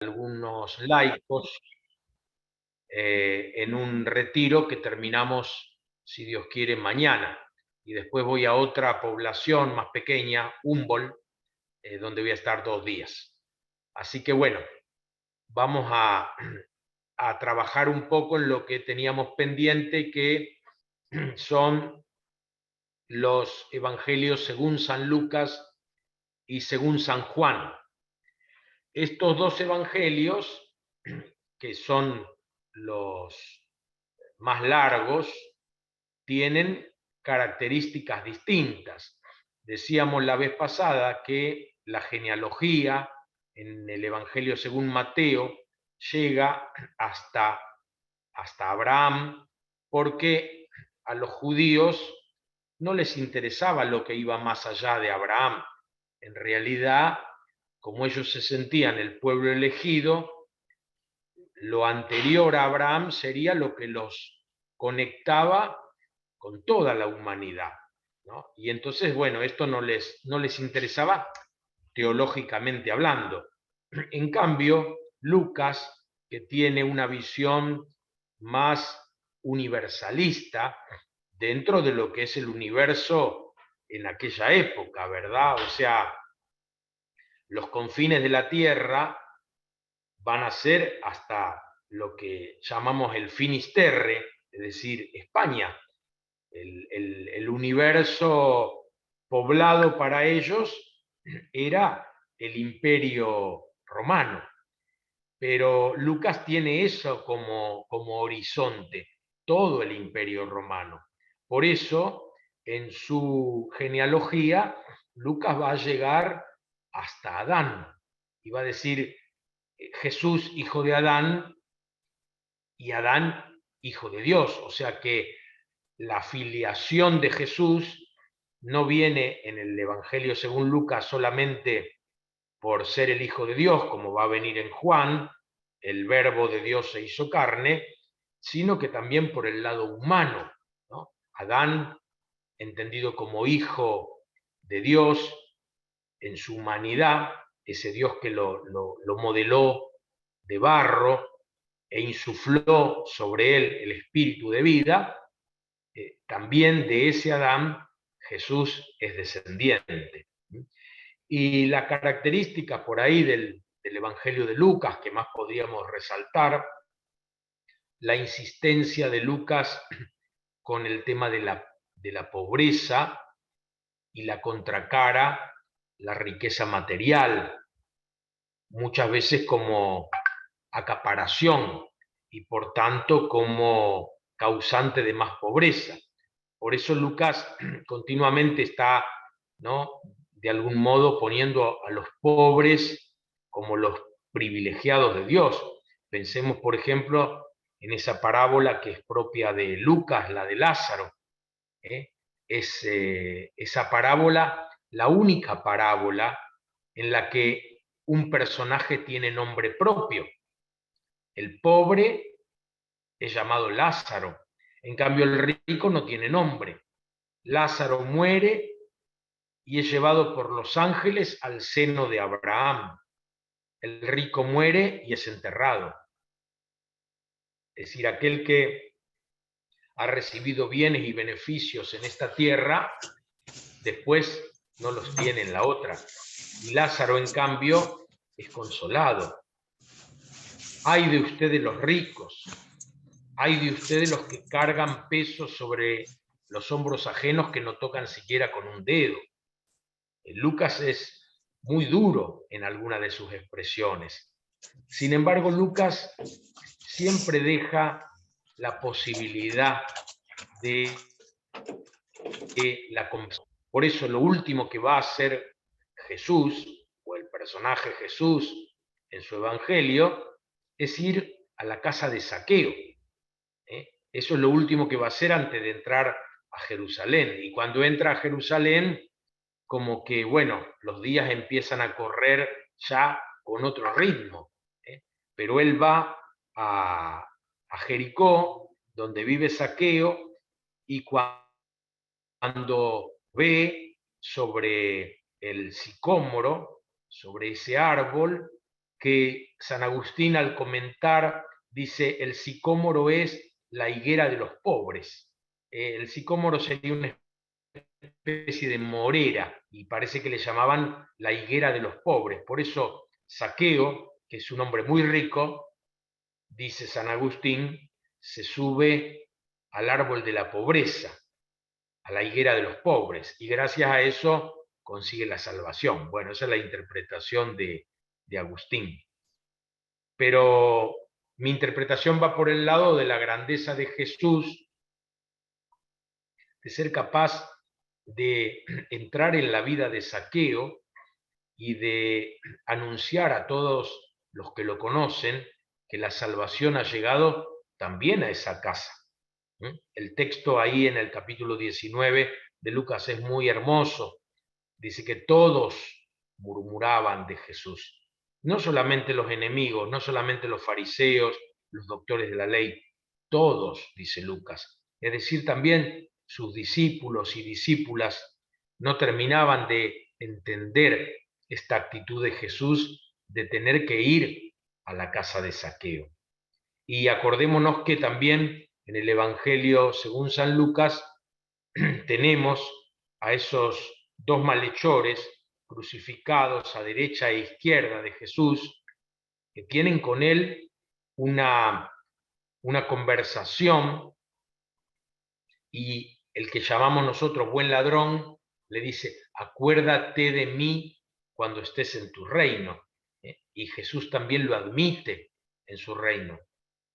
algunos laicos en un retiro que terminamos, si Dios quiere, mañana. Y después voy a otra población más pequeña, Humboldt, donde voy a estar 2 días. Así que bueno, vamos a trabajar un poco en lo que teníamos pendiente, que son los evangelios según San Lucas y según San Juan. Estos dos evangelios, que son los más largos, tienen características distintas. Decíamos la vez pasada que la genealogía en el Evangelio según Mateo llega hasta Abraham, porque a los judíos no les interesaba lo que iba más allá de Abraham. En realidad, como ellos se sentían el pueblo elegido, lo anterior a Abraham sería lo que los conectaba con toda la humanidad, ¿no? Y entonces, bueno, esto no les interesaba teológicamente hablando. En cambio, Lucas, que tiene una visión más universalista dentro de lo que es el universo en aquella época, ¿verdad? O sea, los confines de la Tierra van a ser hasta lo que llamamos el Finisterre, es decir, España. El universo poblado para ellos era el Imperio Romano. Pero Lucas tiene eso como horizonte, todo el Imperio Romano. Por eso, en su genealogía, Lucas va a llegar hasta Adán y va a decir Jesús, hijo de Adán, y Adán, hijo de Dios. O sea que la filiación de Jesús no viene en el Evangelio según Lucas solamente por ser el Hijo de Dios, como va a venir en Juan, el Verbo de Dios se hizo carne, sino que también por el lado humano, ¿no? Adán, entendido como hijo de Dios en su humanidad, ese Dios que lo modeló de barro e insufló sobre él el espíritu de vida, también de ese Adán Jesús es descendiente. Y la característica por ahí del Evangelio de Lucas que más podríamos resaltar, la insistencia de Lucas con el tema de la pobreza y la contracara, la riqueza material, muchas veces como acaparación y por tanto como causante de más pobreza. Por eso Lucas continuamente está, ¿no?, de algún modo poniendo a los pobres como los privilegiados de Dios. Pensemos, por ejemplo, en esa parábola que es propia de Lucas, la de Lázaro. Es esa parábola, la única parábola en la que un personaje tiene nombre propio. El pobre es llamado Lázaro, en cambio el rico no tiene nombre. Lázaro muere y es llevado por los ángeles al seno de Abraham. El rico muere y es enterrado. Es decir, aquel que ha recibido bienes y beneficios en esta tierra, después no los tiene en la otra. Y Lázaro, en cambio, es consolado. Ay de ustedes los ricos, ay de ustedes los que cargan pesos sobre los hombros ajenos que no tocan siquiera con un dedo. Lucas es muy duro en alguna de sus expresiones. Sin embargo, Lucas siempre deja la posibilidad de la conversación. Por eso lo último que va a hacer Jesús, o el personaje Jesús en su evangelio, es ir a la casa de Zaqueo. Eso es lo último que va a hacer antes de entrar a Jerusalén. Y cuando entra a Jerusalén, como que, bueno, los días empiezan a correr ya con otro ritmo. Pero él va a Jericó, donde vive Zaqueo, y cuando ve sobre el sicómoro, sobre ese árbol, que San Agustín al comentar dice: el sicómoro es la higuera de los pobres. El sicómoro sería una especie de morera, y parece que le llamaban la higuera de los pobres. Por eso Zaqueo, que es un hombre muy rico, dice San Agustín, se sube al árbol de la pobreza, a la higuera de los pobres, y gracias a eso consigue la salvación. Bueno, esa es la interpretación de Agustín. Pero mi interpretación va por el lado de la grandeza de Jesús, de ser capaz de entrar en la vida de Zaqueo y de anunciar a todos los que lo conocen que la salvación ha llegado también a esa casa. El texto ahí en el capítulo 19 de Lucas es muy hermoso. Dice que todos murmuraban de Jesús. No solamente los enemigos, no solamente los fariseos, los doctores de la ley, todos, dice Lucas. Es decir, también sus discípulos y discípulas no terminaban de entender esta actitud de Jesús de tener que ir a la casa de Zaqueo. Y acordémonos que también en el Evangelio según San Lucas tenemos a esos dos malhechores crucificados a derecha e izquierda de Jesús, que tienen con él una conversación, y el que llamamos nosotros buen ladrón le dice: acuérdate de mí cuando estés en tu reino. Y Jesús también lo admite en su reino: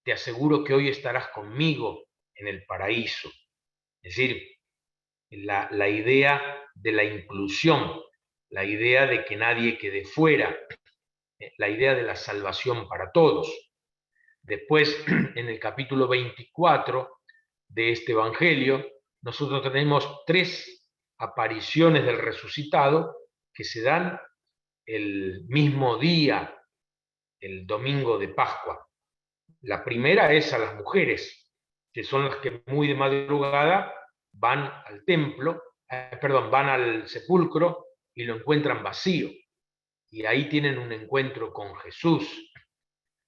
te aseguro que hoy estarás conmigo en el paraíso. Es decir, la idea de la inclusión, la idea de que nadie quede fuera, la idea de la salvación para todos. Después, en el capítulo 24 de este Evangelio, nosotros tenemos 3 apariciones del resucitado que se dan el mismo día, el domingo de Pascua. La primera es a las mujeres, que son las que muy de madrugada van al templo, van al sepulcro y lo encuentran vacío. Y ahí tienen un encuentro con Jesús.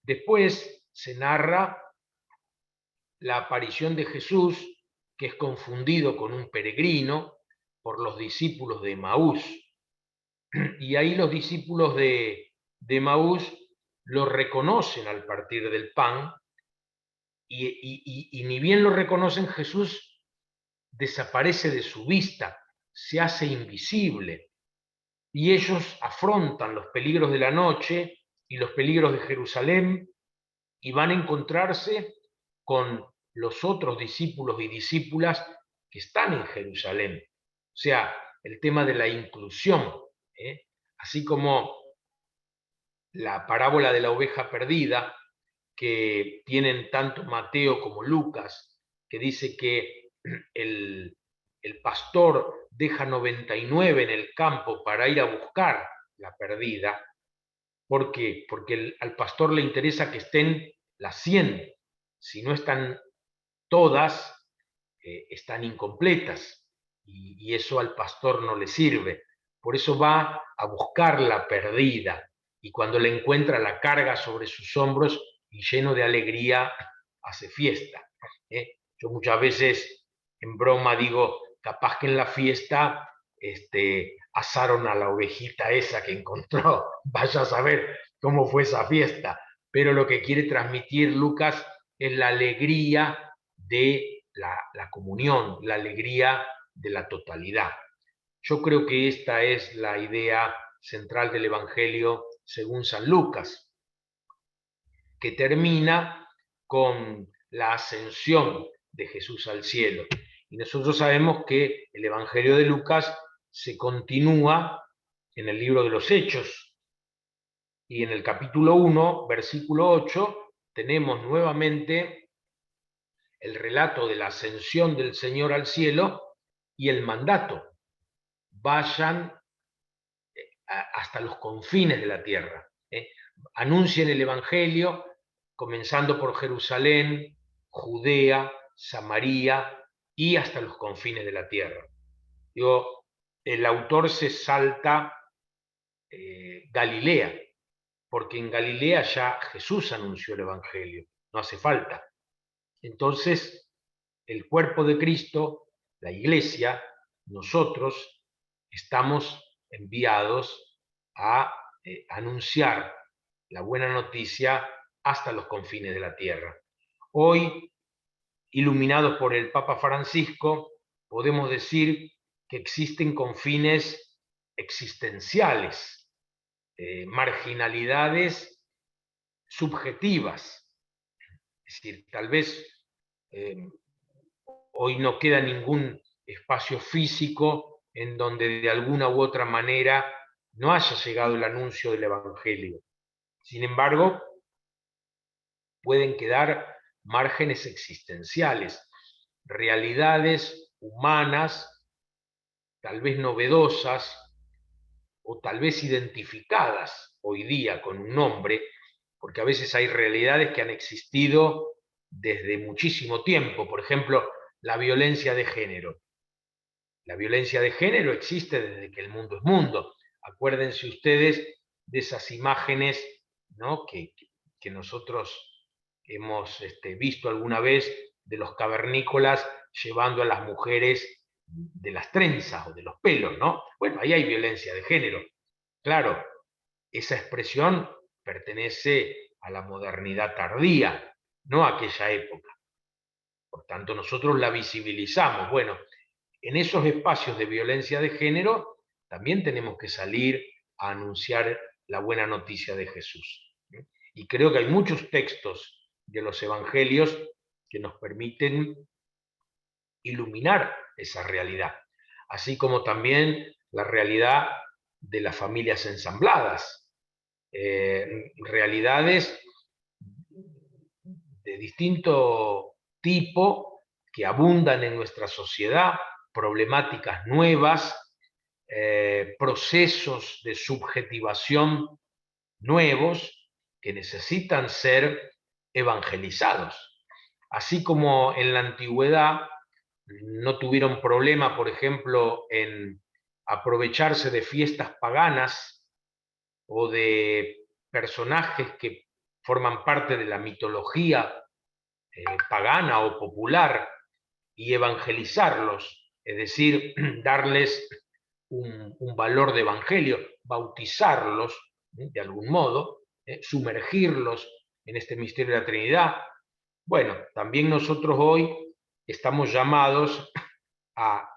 Después se narra la aparición de Jesús, que es confundido con un peregrino por los discípulos de Emaús. Y ahí los discípulos de Emaús lo reconocen al partir del pan, y ni bien lo reconocen, Jesús desaparece de su vista, se hace invisible, y ellos afrontan los peligros de la noche y los peligros de Jerusalén, y van a encontrarse con los otros discípulos y discípulas que están en Jerusalén. O sea, el tema de la inclusión, así como la parábola de la oveja perdida, que tienen tanto Mateo como Lucas, que dice que el pastor deja 99 en el campo para ir a buscar la perdida. ¿Por qué? Porque al pastor le interesa que estén las 100. Si no están todas, están incompletas, y eso al pastor no le sirve. Por eso va a buscar la perdida, y cuando la encuentra la carga sobre sus hombros y lleno de alegría hace fiesta. Yo muchas veces en broma digo: capaz que en la fiesta asaron a la ovejita esa que encontró, vaya a saber cómo fue esa fiesta. Pero lo que quiere transmitir Lucas es la alegría de la comunión, la alegría de la totalidad. Yo creo que esta es la idea central del Evangelio según San Lucas, que termina con la ascensión de Jesús al cielo. Y nosotros sabemos que el Evangelio de Lucas se continúa en el libro de los Hechos, y en el capítulo 1, versículo 8, tenemos nuevamente el relato de la ascensión del Señor al cielo y el mandato: vayan hasta los confines de la tierra. Anuncien el Evangelio, comenzando por Jerusalén, Judea, Samaria y hasta los confines de la tierra. El autor se salta Galilea, porque en Galilea ya Jesús anunció el Evangelio, no hace falta. Entonces, el cuerpo de Cristo, la iglesia, nosotros estamos enviados a anunciar la buena noticia hasta los confines de la tierra. Hoy, iluminados por el Papa Francisco, podemos decir que existen confines existenciales, marginalidades subjetivas. Es decir, tal vez hoy no queda ningún espacio físico en donde de alguna u otra manera no haya llegado el anuncio del Evangelio. Sin embargo, pueden quedar márgenes existenciales, realidades humanas, tal vez novedosas, o tal vez identificadas hoy día con un nombre, porque a veces hay realidades que han existido desde muchísimo tiempo. Por ejemplo, la violencia de género. La violencia de género existe desde que el mundo es mundo. Acuérdense ustedes de esas imágenes, ¿no?, que nosotros hemos visto alguna vez de los cavernícolas llevando a las mujeres de las trenzas o de los pelos, ¿no? Bueno, ahí hay violencia de género. Claro, esa expresión pertenece a la modernidad tardía, no a aquella época. Por tanto, nosotros la visibilizamos. Bueno, en esos espacios de violencia de género también tenemos que salir a anunciar la buena noticia de Jesús. Y creo que hay muchos textos de los evangelios que nos permiten iluminar esa realidad, así como también la realidad de las familias ensambladas, realidades de distinto tipo que abundan en nuestra sociedad, problemáticas nuevas, procesos de subjetivación nuevos que necesitan ser evangelizados. Así como en la antigüedad no tuvieron problema, por ejemplo, en aprovecharse de fiestas paganas o de personajes que forman parte de la mitología pagana o popular y evangelizarlos, es decir, darles un valor de evangelio, bautizarlos de algún modo, sumergirlos en este misterio de la Trinidad. Bueno, también nosotros hoy estamos llamados a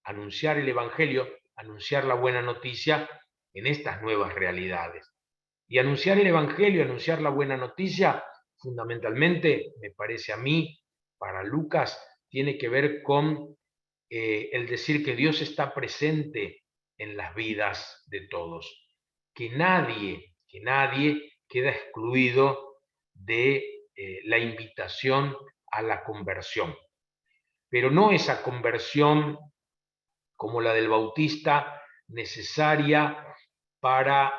anunciar el Evangelio, anunciar la buena noticia en estas nuevas realidades. Y anunciar el Evangelio, anunciar la buena noticia, fundamentalmente, me parece a mí, para Lucas, tiene que ver con el decir que Dios está presente en las vidas de todos, que nadie queda excluido de la invitación a la conversión. Pero no esa conversión como la del Bautista, necesaria para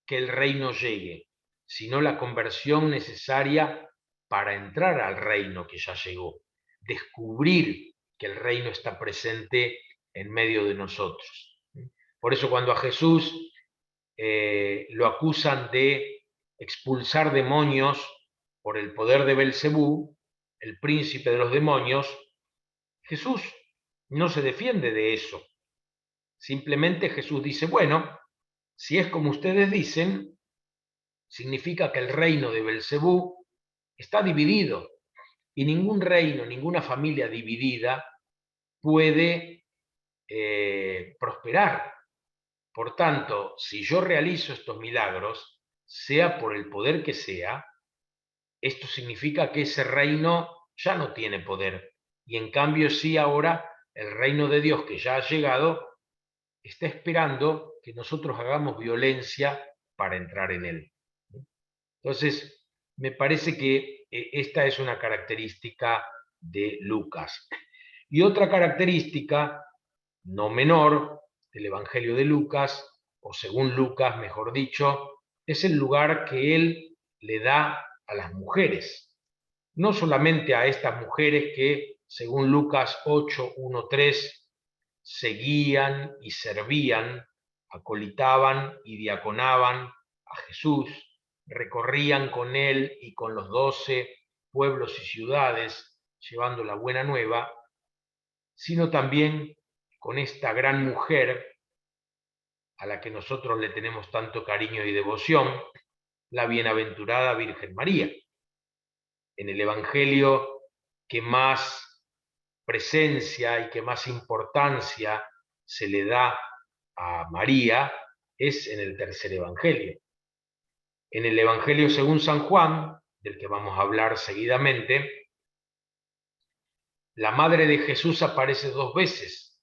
que el reino llegue, sino la conversión necesaria para entrar al reino que ya llegó, descubrir que el reino está presente en medio de nosotros. Por eso cuando a Jesús lo acusan de expulsar demonios por el poder de Belcebú, el príncipe de los demonios, Jesús no se defiende de eso. Simplemente Jesús dice, bueno, si es como ustedes dicen, significa que el reino de Belcebú está dividido y ningún reino, ninguna familia dividida puede prosperar. Por tanto, si yo realizo estos milagros, sea por el poder que sea, esto significa que ese reino ya no tiene poder. Y en cambio sí ahora el reino de Dios que ya ha llegado está esperando que nosotros hagamos violencia para entrar en él. Entonces, me parece que esta es una característica de Lucas. Y otra característica, no menor, del Evangelio de Lucas, o según Lucas, mejor dicho, es el lugar que él le da a las mujeres. No solamente a estas mujeres que, según Lucas 8, 1, 3, seguían y servían, acolitaban y diaconaban a Jesús, recorrían con él y con los 12 pueblos y ciudades llevando la buena nueva, sino también con esta gran mujer a la que nosotros le tenemos tanto cariño y devoción, la bienaventurada Virgen María. En el Evangelio que más presencia y que más importancia se le da a María es en el tercer Evangelio. En el Evangelio según San Juan, del que vamos a hablar seguidamente, la madre de Jesús aparece 2 veces.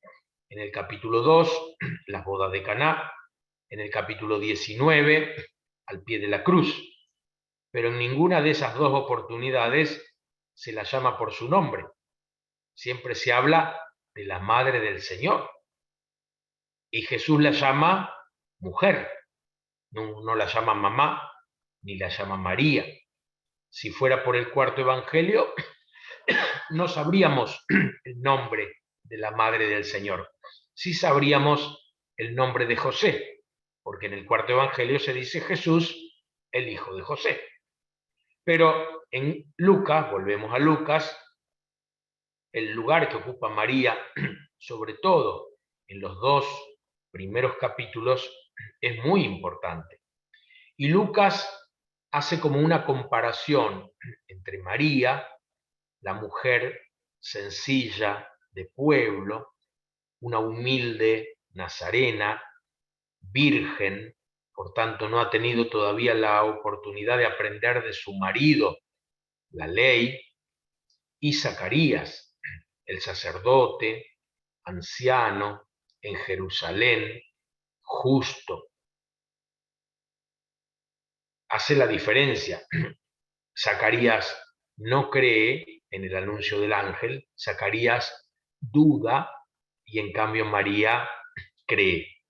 En el capítulo 2, las bodas de Caná, en el capítulo 19, al pie de la cruz. Pero en ninguna de esas 2 oportunidades se la llama por su nombre. Siempre se habla de la madre del Señor. Y Jesús la llama mujer, no la llama mamá, ni la llama María. Si fuera por el cuarto Evangelio, no sabríamos el nombre de la madre del Señor. Sí sabríamos el nombre de José, porque en el cuarto Evangelio se dice Jesús, el hijo de José. Pero en Lucas, volvemos a Lucas, el lugar que ocupa María, sobre todo en los 2 primeros capítulos, es muy importante. Y Lucas hace como una comparación entre María, la mujer sencilla de pueblo, una humilde nazarena, virgen, por tanto no ha tenido todavía la oportunidad de aprender de su marido la ley, y Zacarías, el sacerdote, anciano, en Jerusalén, justo. Hace la diferencia. Zacarías no cree en el anuncio del ángel, Zacarías duda y en cambio María cree.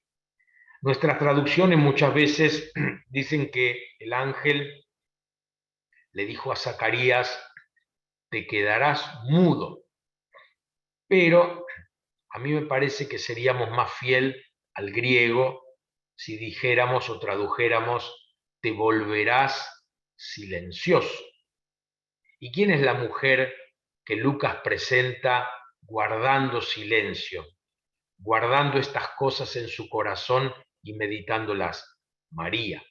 Nuestras traducciones muchas veces dicen que el ángel le dijo a Zacarías, te quedarás mudo, pero a mí me parece que seríamos más fiel al griego si dijéramos o tradujéramos, te volverás silencioso. ¿Y quién es la mujer que Lucas presenta guardando silencio, guardando estas cosas en su corazón y meditándolas? María.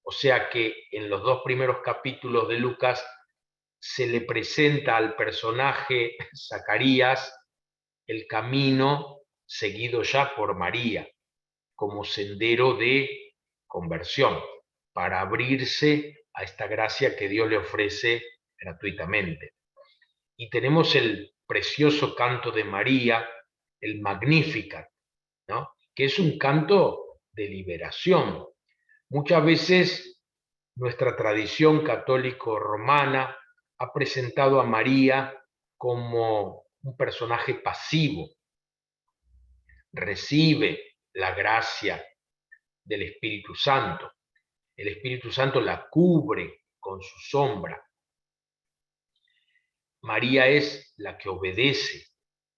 O sea que en los 2 primeros capítulos de Lucas se le presenta al personaje Zacarías el camino seguido ya por María, como sendero de conversión, para abrirse a esta gracia que Dios le ofrece gratuitamente. Y tenemos el precioso canto de María, el Magnificat, ¿no? Que es un canto de liberación. Muchas veces nuestra tradición católico-romana ha presentado a María como un personaje pasivo. Recibe la gracia del Espíritu Santo. El Espíritu Santo la cubre con su sombra. María es la que obedece,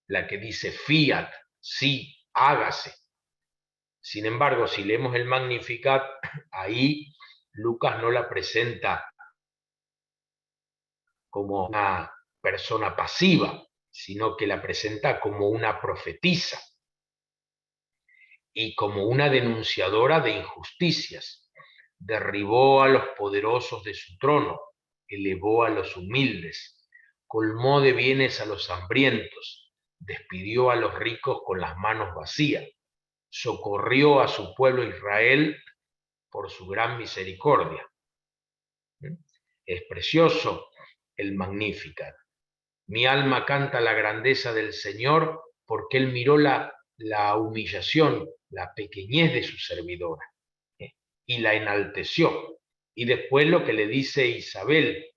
la que dice fiat, sí, hágase. Sin embargo, si leemos el Magnificat, ahí Lucas no la presenta como una persona pasiva, sino que la presenta como una profetisa y como una denunciadora de injusticias. Derribó a los poderosos de su trono, elevó a los humildes, colmó de bienes a los hambrientos, despidió a los ricos con las manos vacías, socorrió a su pueblo Israel por su gran misericordia. Es precioso el Magnificat. Mi alma canta la grandeza del Señor porque Él miró la humillación, la pequeñez de su servidora y la enalteció. Y después lo que le dice Isabel,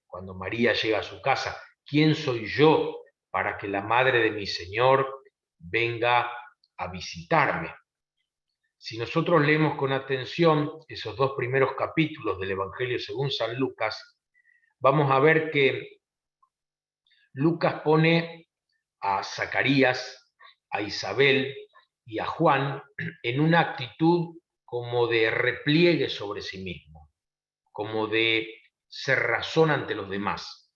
cuando María llega a su casa, ¿quién soy yo para que la madre de mi Señor venga a visitarme? Si nosotros leemos con atención esos 2 primeros capítulos del Evangelio según San Lucas, vamos a ver que Lucas pone a Zacarías, a Isabel y a Juan en una actitud como de repliegue sobre sí mismo, como de cerrazón ante los demás.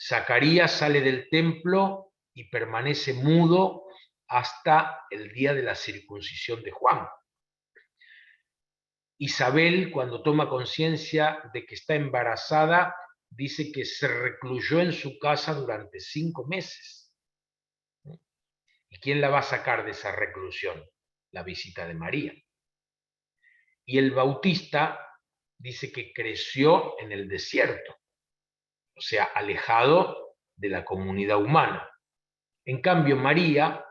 Zacarías sale del templo y permanece mudo hasta el día de la circuncisión de Juan. Isabel, cuando toma conciencia de que está embarazada, dice que se recluyó en su casa durante 5 meses. ¿Y quién la va a sacar de esa reclusión? La visita de María. Y el Bautista dice que creció en el desierto, o sea, alejado de la comunidad humana. En cambio, María,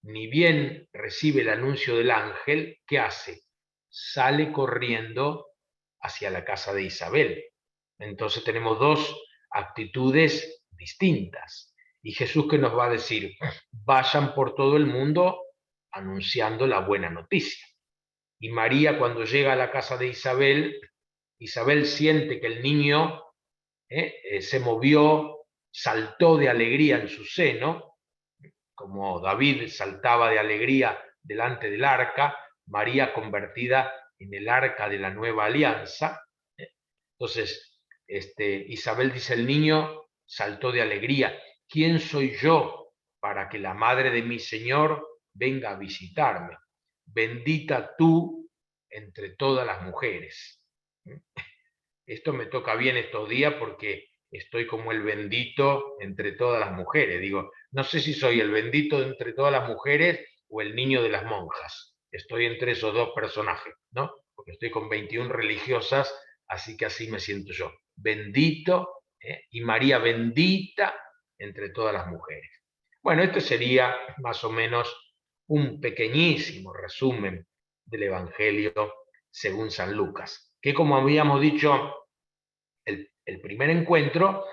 ni bien recibe el anuncio del ángel, ¿qué hace? Sale corriendo hacia la casa de Isabel. Entonces tenemos dos actitudes distintas. Y Jesús, ¿qué nos va a decir? Vayan por todo el mundo anunciando la buena noticia. Y María, cuando llega a la casa de Isabel, Isabel siente que el niño se movió, saltó de alegría en su seno, como David saltaba de alegría delante del arca, María convertida en el arca de la nueva alianza. Entonces, Isabel dice, el niño saltó de alegría. ¿Quién soy yo para que la madre de mi Señor venga a visitarme? Bendita tú entre todas las mujeres. Esto me toca bien estos días porque estoy como el bendito entre todas las mujeres. Digo, no sé si soy el bendito entre todas las mujeres o el niño de las monjas. Estoy entre esos dos personajes, ¿no? Porque estoy con 21 religiosas, así que así me siento yo. Bendito, y María bendita entre todas las mujeres. Bueno, este sería más o menos un pequeñísimo resumen del Evangelio según San Lucas, que como habíamos dicho, el primer encuentro,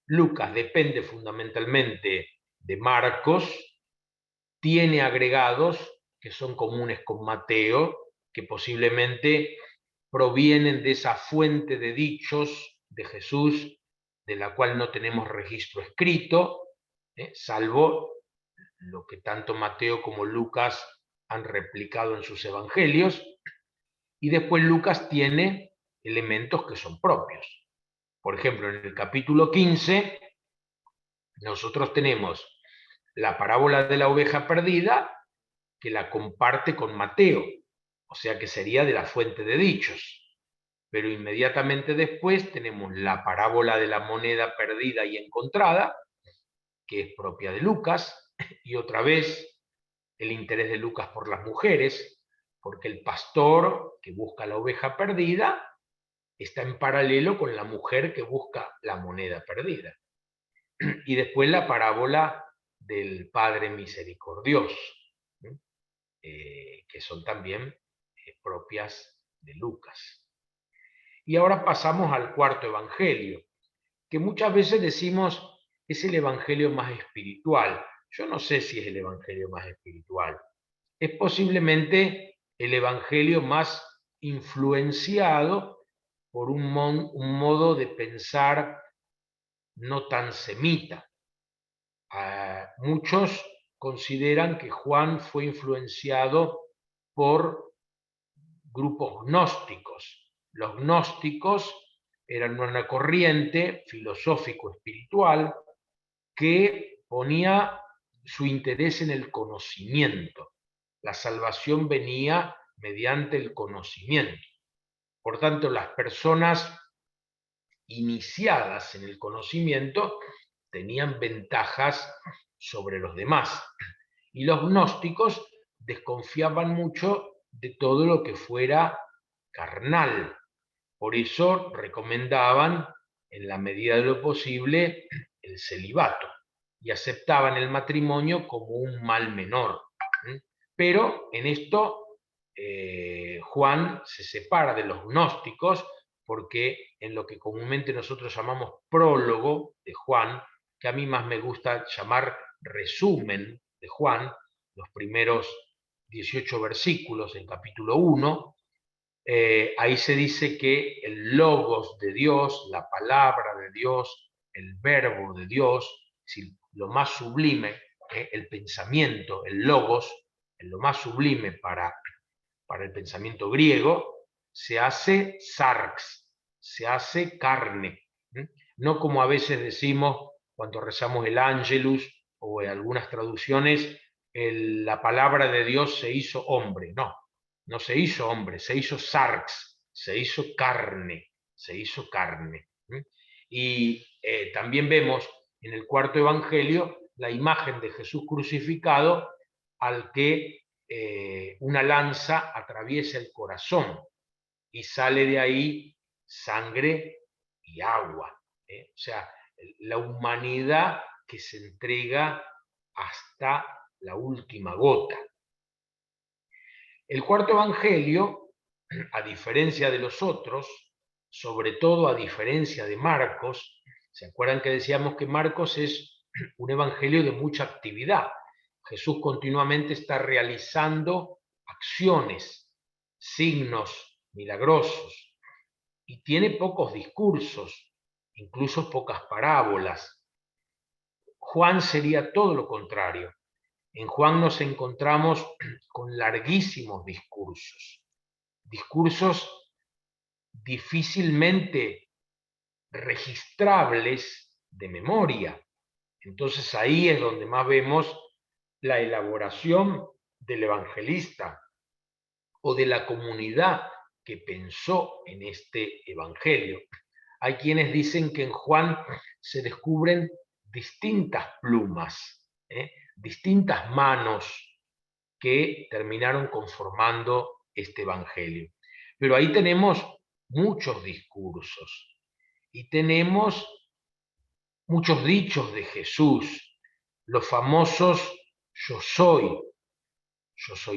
Lucas depende fundamentalmente de Marcos, tiene agregados que son comunes con Mateo, que posiblemente provienen de esa fuente de dichos de Jesús, de la cual no tenemos registro escrito, salvo lo que tanto Mateo como Lucas han replicado en sus evangelios, y después Lucas tiene elementos que son propios. Por ejemplo, en el capítulo 15, nosotros tenemos la parábola de la oveja perdida, que la comparte con Mateo, o sea que sería de la fuente de dichos. Pero inmediatamente después tenemos la parábola de la moneda perdida y encontrada, que es propia de Lucas, y otra vez el interés de Lucas por las mujeres, porque el pastor que busca la oveja perdida está en paralelo con la mujer que busca la moneda perdida. Y después la parábola del Padre Misericordioso, que son también propias de Lucas. Y ahora pasamos al cuarto evangelio, que muchas veces decimos es el evangelio más espiritual. Yo no sé si es el evangelio más espiritual. Es posiblemente el evangelio más influenciado por un modo de pensar no tan semita. Muchos consideran que Juan fue influenciado por grupos gnósticos. Los gnósticos eran una corriente filosófico-espiritual que ponía su interés en el conocimiento. La salvación venía mediante el conocimiento. Por tanto, las personas iniciadas en el conocimiento tenían ventajas sobre los demás. Y los gnósticos desconfiaban mucho de todo lo que fuera carnal. Por eso recomendaban, en la medida de lo posible, el celibato y aceptaban el matrimonio como un mal menor. Pero en esto Juan se separa de los gnósticos porque en lo que comúnmente nosotros llamamos prólogo de Juan, que a mí más me gusta llamar resumen de Juan, los primeros 18 versículos en capítulo 1, ahí se dice que el logos de Dios, la palabra de Dios, el verbo de Dios, es decir, lo más sublime, el pensamiento, el logos, lo más sublime para para el pensamiento griego, se hace sarx, se hace carne. No como a veces decimos cuando rezamos el Ángelus o en algunas traducciones, la palabra de Dios se hizo hombre. No, no se hizo hombre, se hizo sarx, se hizo carne, se hizo carne. Y también vemos en el cuarto evangelio la imagen de Jesús crucificado al que una lanza atraviesa el corazón y sale de ahí sangre y agua. O sea, la humanidad que se entrega hasta la última gota. El cuarto evangelio, a diferencia de los otros, sobre todo a diferencia de Marcos, ¿se acuerdan que decíamos que Marcos es un evangelio de mucha actividad? Jesús continuamente está realizando acciones, signos milagrosos, y tiene pocos discursos, incluso pocas parábolas. Juan sería todo lo contrario. En Juan nos encontramos con larguísimos discursos, discursos difícilmente registrables de memoria. Entonces ahí es donde más vemos la elaboración del evangelista o de la comunidad que pensó en este evangelio. Hay quienes dicen que en Juan se descubren distintas plumas, distintas manos que terminaron conformando este evangelio. Pero ahí tenemos muchos discursos y tenemos muchos dichos de Jesús, los famosos yo soy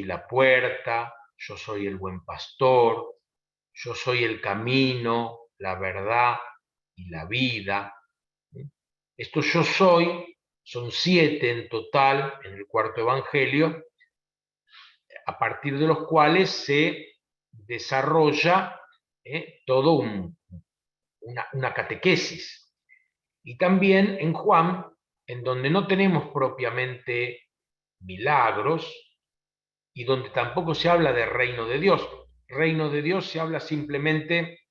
la puerta, yo soy el buen pastor, yo soy el camino, la verdad y la vida. Estos yo soy son 7 en total en el cuarto evangelio, a partir de los cuales se desarrolla todo una catequesis. Y también en Juan, en donde no tenemos propiamente milagros y donde tampoco se habla de reino de Dios. Reino de Dios se habla simplemente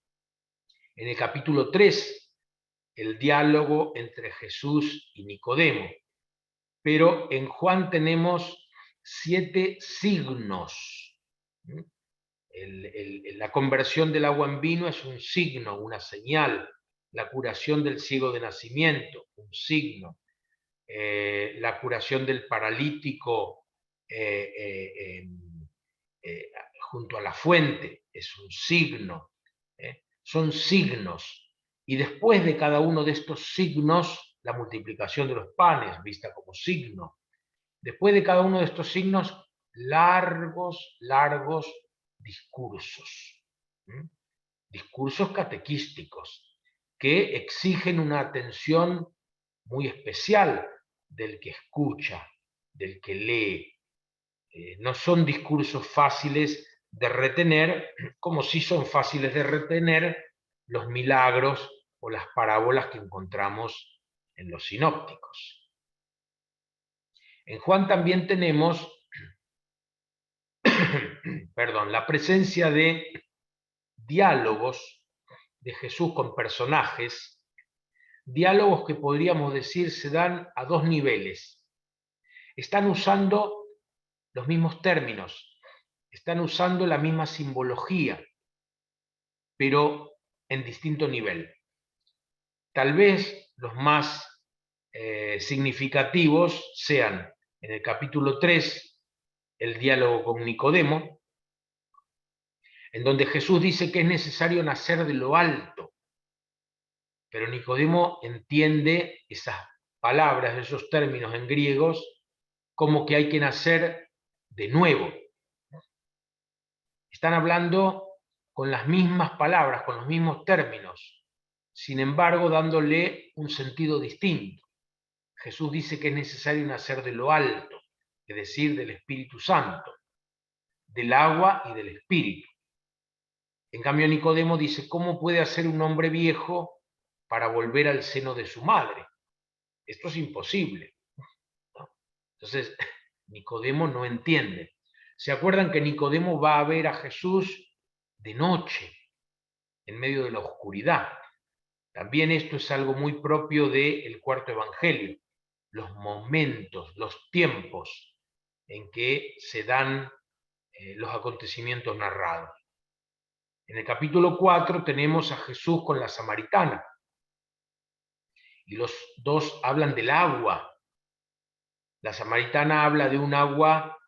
en el capítulo 3, el diálogo entre Jesús y Nicodemo. Pero en Juan tenemos 7 signos. La conversión del agua en vino es un signo, una señal. La curación del ciego de nacimiento, un signo. La curación del paralítico junto a la fuente es un signo. Son signos. Y después de cada uno de estos signos, la multiplicación de los panes, vista como signo. Después de cada uno de estos signos, largos discursos. Discursos catequísticos que exigen una atención muy especial del que escucha, del que lee. No son discursos fáciles de retener, como sí son fáciles de retener los milagros o las parábolas que encontramos en los sinópticos. En Juan también tenemos la presencia de diálogos de Jesús con personajes, diálogos que podríamos decir se dan a 2 niveles. Están usando los mismos términos, están usando la misma simbología, pero en distinto nivel. Tal vez los más significativos sean en el capítulo 3, el diálogo con Nicodemo, en donde Jesús dice que es necesario nacer de lo alto, pero Nicodemo entiende esas palabras, esos términos en griegos, como que hay que nacer de nuevo. Están hablando con las mismas palabras, con los mismos términos, sin embargo dándole un sentido distinto. Jesús dice que es necesario nacer de lo alto, es decir, del Espíritu Santo, del agua y del Espíritu. En cambio, Nicodemo dice, ¿cómo puede hacer un hombre viejo para volver al seno de su madre? Esto es imposible, ¿no? Entonces, Nicodemo no entiende. ¿Se acuerdan que Nicodemo va a ver a Jesús de noche, en medio de la oscuridad? También esto es algo muy propio del cuarto evangelio, los momentos, los tiempos en que se dan los acontecimientos narrados. En el capítulo 4 tenemos a Jesús con la samaritana, y los dos hablan del agua. La samaritana habla de un agua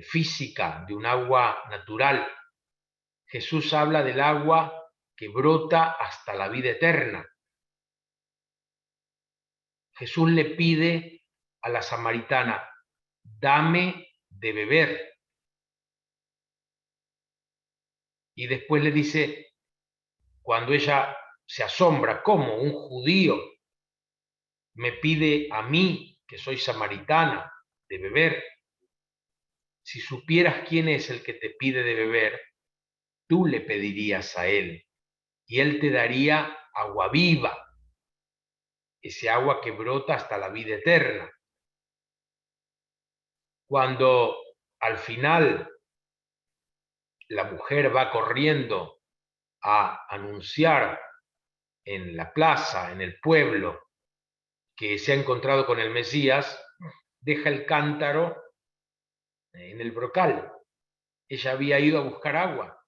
física, de un agua natural. Jesús habla del agua que brota hasta la vida eterna. Jesús le pide a la samaritana, dame de beber. Y después le dice, cuando ella se asombra, ¿cómo un judío me pide a mí, que soy samaritana, de beber? Si supieras quién es el que te pide de beber, tú le pedirías a él, y él te daría agua viva, ese agua que brota hasta la vida eterna. Cuando al final la mujer va corriendo a anunciar en la plaza, en el pueblo, que se ha encontrado con el Mesías, deja el cántaro en el brocal. Ella había ido a buscar agua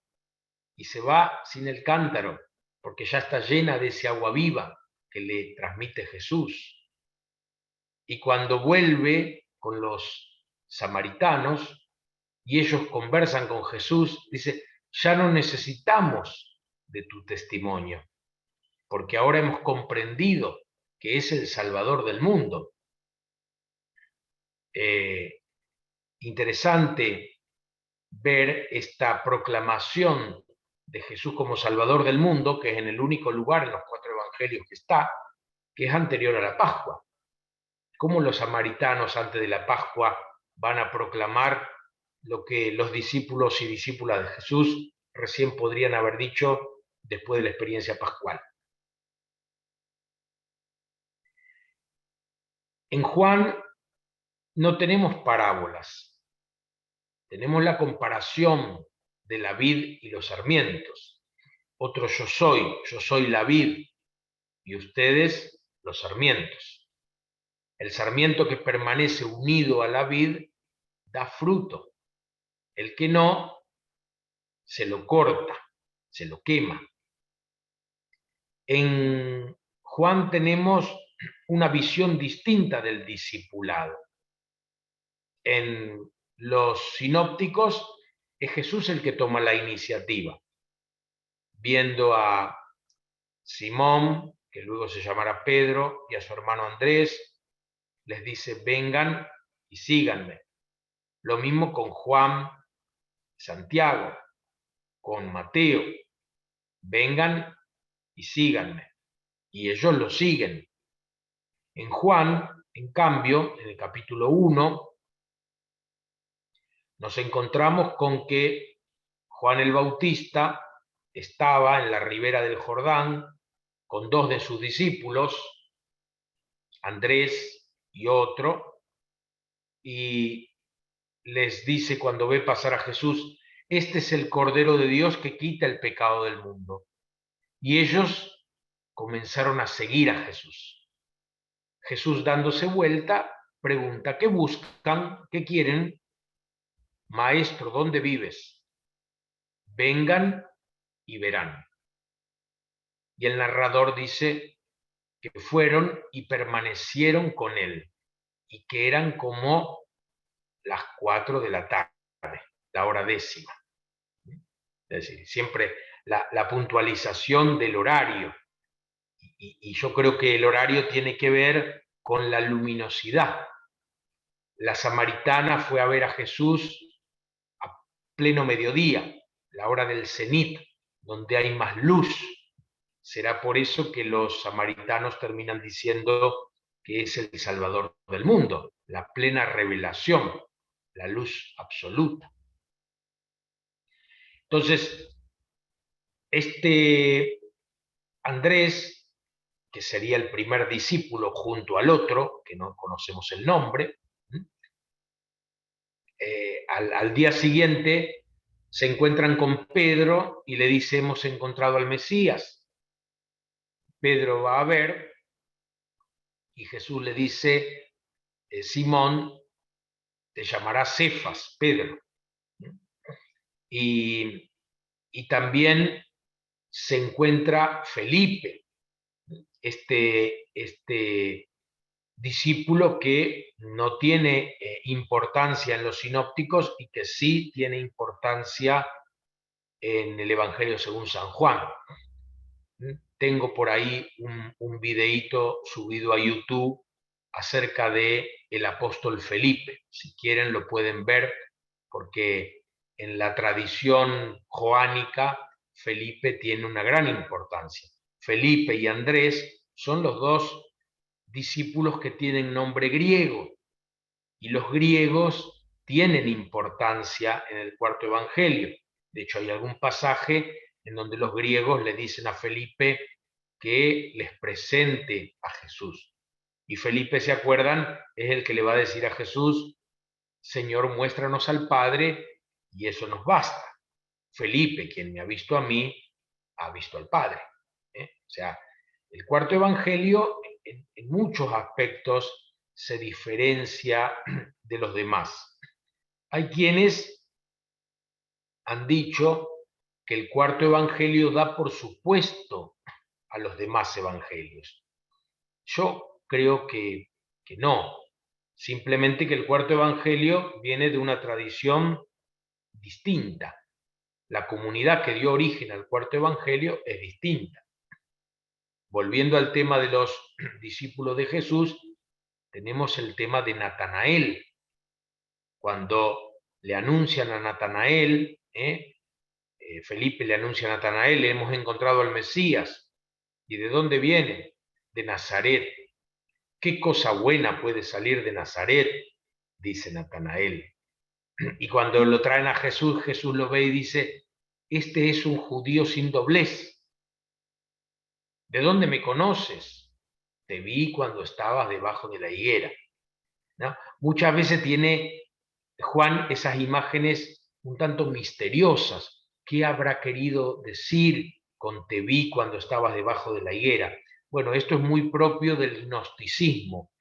y se va sin el cántaro, porque ya está llena de ese agua viva que le transmite Jesús. Y cuando vuelve con los samaritanos y ellos conversan con Jesús, dice, ya no necesitamos de tu testimonio, porque ahora hemos comprendido que es el Salvador del mundo. Interesante ver esta proclamación de Jesús como Salvador del mundo, que es en el único lugar en los 4 evangelios que está, que es anterior a la Pascua. ¿Cómo los samaritanos antes de la Pascua van a proclamar lo que los discípulos y discípulas de Jesús recién podrían haber dicho después de la experiencia pascual? En Juan no tenemos parábolas, tenemos la comparación de la vid y los sarmientos. Otro yo soy la vid y ustedes los sarmientos. El sarmiento que permanece unido a la vid da fruto. El que no, se lo corta, se lo quema. En Juan tenemos una visión distinta del discipulado. En los sinópticos es Jesús el que toma la iniciativa, viendo a Simón, que luego se llamará Pedro, y a su hermano Andrés, les dice, vengan y síganme. Lo mismo con Juan, Santiago, con Mateo, vengan y síganme. Y ellos lo siguen. En Juan, en cambio, en el capítulo 1, nos encontramos con que Juan el Bautista estaba en la ribera del Jordán con 2 de sus discípulos, Andrés y otro, y les dice cuando ve pasar a Jesús, este es el Cordero de Dios que quita el pecado del mundo. Y ellos comenzaron a seguir a Jesús. Jesús, dándose vuelta, pregunta, ¿qué buscan? ¿Qué quieren? Maestro, ¿dónde vives? Vengan y verán. Y el narrador dice que fueron y permanecieron con él, y que eran como las 4 de la tarde, la hora 10ª. Es decir, siempre la puntualización del horario. Y yo creo que el horario tiene que ver con la luminosidad. La samaritana fue a ver a Jesús a pleno mediodía, la hora del cenit, donde hay más luz. Será por eso que los samaritanos terminan diciendo que es el Salvador del mundo, la plena revelación, la luz absoluta. Entonces, este Andrés, que sería el primer discípulo junto al otro, que no conocemos el nombre, al día siguiente se encuentran con Pedro y le dice, hemos encontrado al Mesías. Pedro va a ver y Jesús le dice, Simón, te llamarás Cefas, Pedro. Y también se encuentra Felipe, este discípulo que no tiene importancia en los sinópticos y que sí tiene importancia en el Evangelio según San Juan. Tengo por ahí un videíto subido a YouTube acerca de el apóstol Felipe. Si quieren lo pueden ver, porque en la tradición joánica Felipe tiene una gran importancia. Felipe y Andrés son los dos discípulos que tienen nombre griego, y los griegos tienen importancia en el cuarto evangelio. De hecho, hay algún pasaje en donde los griegos le dicen a Felipe que les presente a Jesús. Y Felipe, ¿se acuerdan? Es el que le va a decir a Jesús, Señor, muéstranos al Padre y eso nos basta. Felipe, quien me ha visto a mí, ha visto al Padre. O sea, el cuarto evangelio en muchos aspectos se diferencia de los demás. Hay quienes han dicho que el cuarto evangelio da por supuesto a los demás evangelios. Yo creo que no. Simplemente que el cuarto evangelio viene de una tradición distinta. La comunidad que dio origen al cuarto evangelio es distinta. Volviendo al tema de los discípulos de Jesús, tenemos el tema de Natanael. Cuando le anuncian a Natanael, Felipe le anuncia a Natanael, le hemos encontrado al Mesías. ¿Y de dónde viene? De Nazaret. ¿Qué cosa buena puede salir de Nazaret? Dice Natanael. Y cuando lo traen a Jesús, Jesús lo ve y dice, este es un judío sin doblez. ¿De dónde me conoces? Te vi cuando estabas debajo de la higuera. ¿No? Muchas veces tiene Juan esas imágenes un tanto misteriosas. ¿Qué habrá querido decir con te vi cuando estabas debajo de la higuera? Bueno, esto es muy propio del gnosticismo,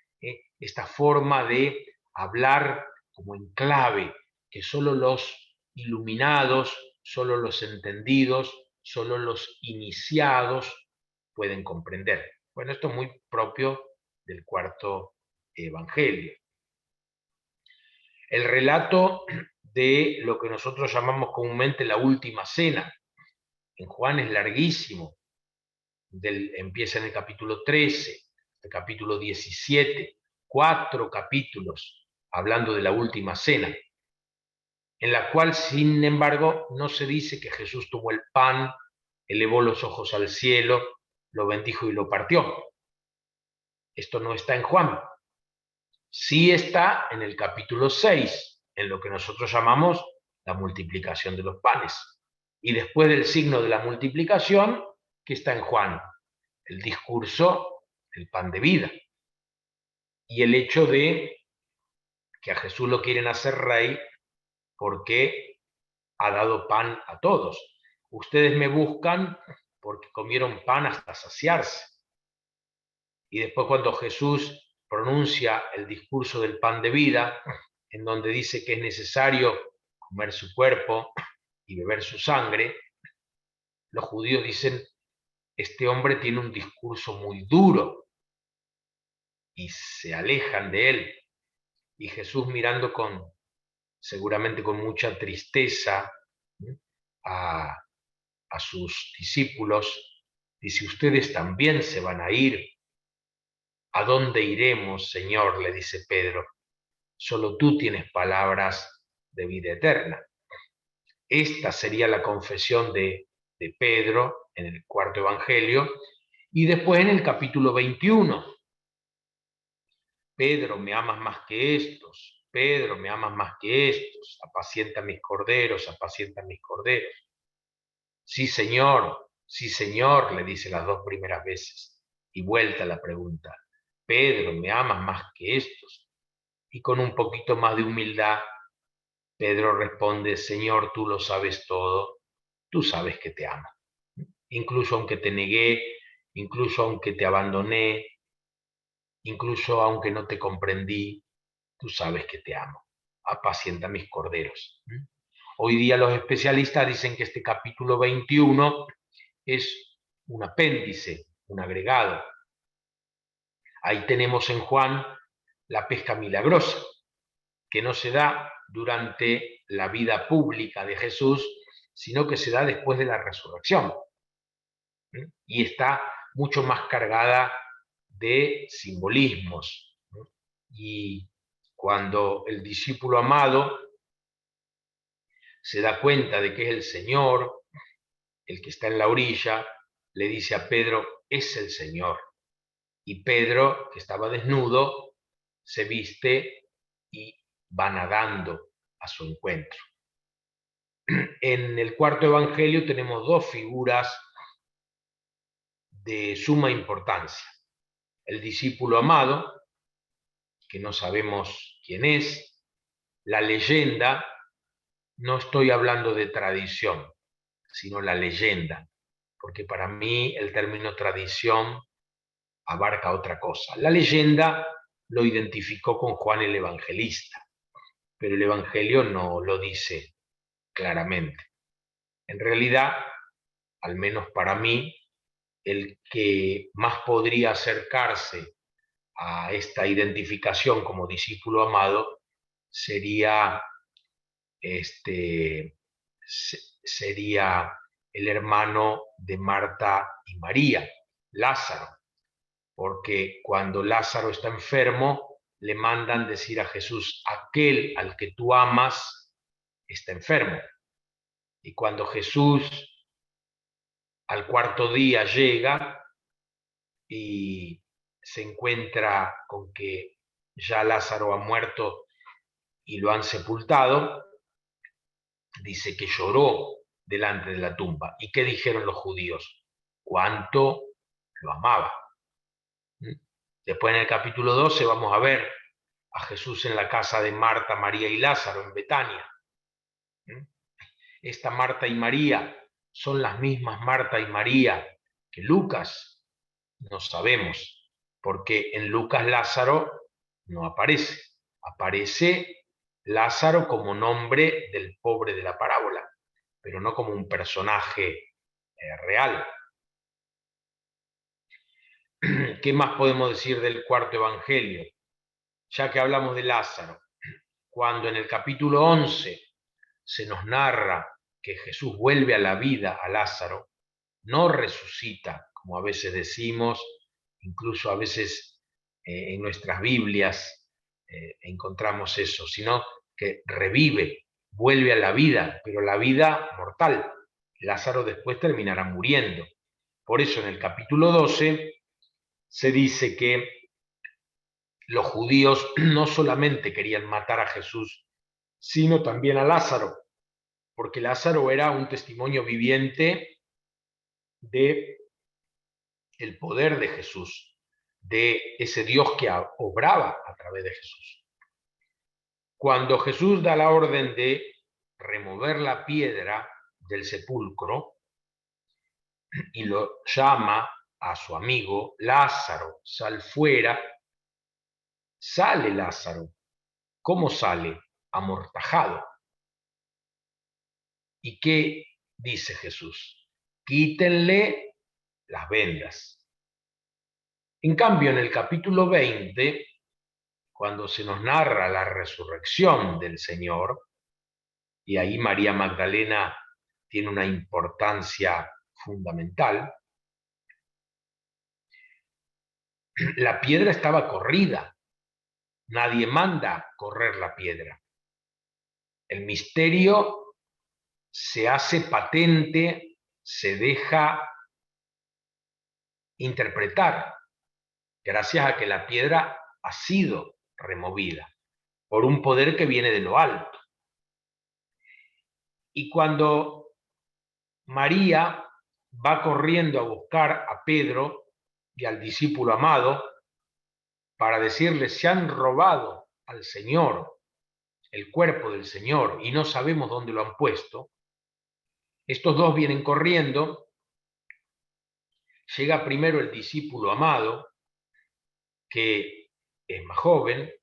esta forma de hablar como en clave, que solo los iluminados, solo los entendidos, solo los iniciados pueden comprender. Bueno, esto es muy propio del cuarto evangelio. El relato de lo que nosotros llamamos comúnmente la última cena, en Juan es larguísimo, empieza en el capítulo 13, el capítulo 17, 4 capítulos hablando de la última cena, en la cual, sin embargo, no se dice que Jesús tomó el pan, elevó los ojos al cielo, lo bendijo y lo partió. Esto no está en Juan. Sí está en el capítulo 6, en lo que nosotros llamamos la multiplicación de los panes. Y después del signo de la multiplicación, que está en Juan, el discurso del pan de vida. Y el hecho de que a Jesús lo quieren hacer rey porque ha dado pan a todos. Ustedes me buscan porque comieron pan hasta saciarse. Y después cuando Jesús pronuncia el discurso del pan de vida, en donde dice que es necesario comer su cuerpo y beber su sangre, los judíos dicen, este hombre tiene un discurso muy duro, y se alejan de él. Y Jesús, mirando seguramente con mucha tristeza a sus discípulos, dice, ustedes también se van a ir. ¿A dónde iremos, Señor?, le dice Pedro. Solo tú tienes palabras de vida eterna. Esta sería la confesión de Pedro en el cuarto evangelio. Y después en el capítulo 21. Pedro, me amas más que estos. Pedro, me amas más que estos. Apacienta mis corderos, apacienta mis corderos. Sí, Señor, le dice las 2 primeras veces. Y vuelta la pregunta. Pedro, ¿me amas más que estos? Y con un poquito más de humildad Pedro responde, Señor, tú lo sabes todo, tú sabes que te amo. Incluso aunque te negué, incluso aunque te abandoné, incluso aunque no te comprendí, tú sabes que te amo. Apacienta mis corderos. Hoy día los especialistas dicen que este capítulo 21 es un apéndice, un agregado. Ahí tenemos en Juan la pesca milagrosa, que no se da durante la vida pública de Jesús, sino que se da después de la resurrección. Y está mucho más cargada de simbolismos. Y cuando el discípulo amado se da cuenta de que es el Señor, el que está en la orilla, le dice a Pedro, es el Señor. Y Pedro, que estaba desnudo, se viste y va nadando a su encuentro. En el cuarto evangelio tenemos dos figuras de suma importancia. El discípulo amado, que no sabemos quién es, la leyenda, no estoy hablando de tradición, sino la leyenda, porque para mí el término tradición abarca otra cosa. La leyenda lo identificó con Juan el Evangelista, pero el Evangelio no lo dice claramente. En realidad, al menos para mí, el que más podría acercarse a esta identificación como discípulo amado sería, sería el hermano de Marta y María, Lázaro, porque cuando Lázaro está enfermo, le mandan decir a Jesús, aquel al que tú amas está enfermo. Y cuando Jesús al cuarto día llega y se encuentra con que ya Lázaro ha muerto y lo han sepultado, dice que lloró delante de la tumba. ¿Y qué dijeron los judíos? Cuánto lo amaba. Después en el capítulo 12 vamos a ver a Jesús en la casa de Marta, María y Lázaro en Betania. Esta Marta y María son las mismas Marta y María que Lucas. No sabemos, porque en Lucas Lázaro no aparece. Aparece Lázaro como nombre del pobre de la parábola, pero no como un personaje real. ¿Qué más podemos decir del cuarto evangelio? Ya que hablamos de Lázaro, cuando en el capítulo 11 se nos narra que Jesús vuelve a la vida a Lázaro, no resucita, como a veces decimos, incluso a veces en nuestras Biblias encontramos eso, sino que revive, vuelve a la vida, pero la vida mortal. Lázaro después terminará muriendo. Por eso en el capítulo 12 se dice que los judíos no solamente querían matar a Jesús, sino también a Lázaro, porque Lázaro era un testimonio viviente de el poder de Jesús, de ese Dios que obraba a través de Jesús. Cuando Jesús da la orden de remover la piedra del sepulcro y lo llama a su amigo Lázaro, sal fuera, sale Lázaro. ¿Cómo sale? Amortajado. ¿Y qué dice Jesús? Quítenle las vendas. En cambio, en el capítulo 20, cuando se nos narra la resurrección del Señor, y ahí María Magdalena tiene una importancia fundamental, la piedra estaba corrida, nadie manda correr la piedra. El misterio se hace patente, se deja interpretar, gracias a que la piedra ha sido removida por un poder que viene de lo alto. Y cuando María va corriendo a buscar a Pedro y al discípulo amado para decirles, se han robado al Señor, el cuerpo del Señor y no sabemos dónde lo han puesto, estos dos vienen corriendo, llega primero el discípulo amado, que es más joven,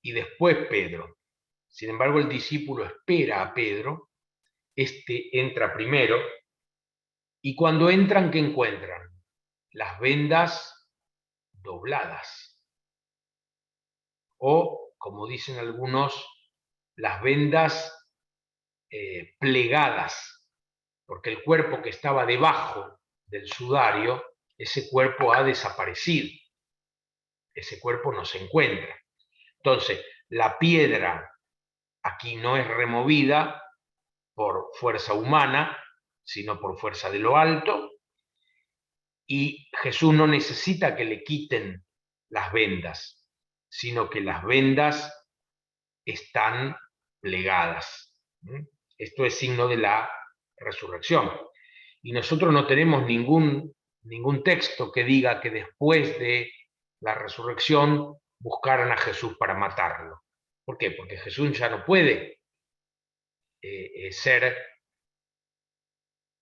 y después Pedro. Sin embargo, el discípulo espera a Pedro, este entra primero, y cuando entran, ¿qué encuentran? Las vendas dobladas. O, como dicen algunos, las vendas plegadas, porque el cuerpo que estaba debajo del sudario, ese cuerpo ha desaparecido, ese cuerpo no se encuentra. Entonces, la piedra aquí no es removida por fuerza humana, sino por fuerza de lo alto, y Jesús no necesita que le quiten las vendas, sino que las vendas están plegadas. Esto es signo de la resurrección. Y nosotros no tenemos ningún texto que diga que después de la resurrección buscaran a Jesús para matarlo. ¿Por qué? Porque Jesús ya no puede ser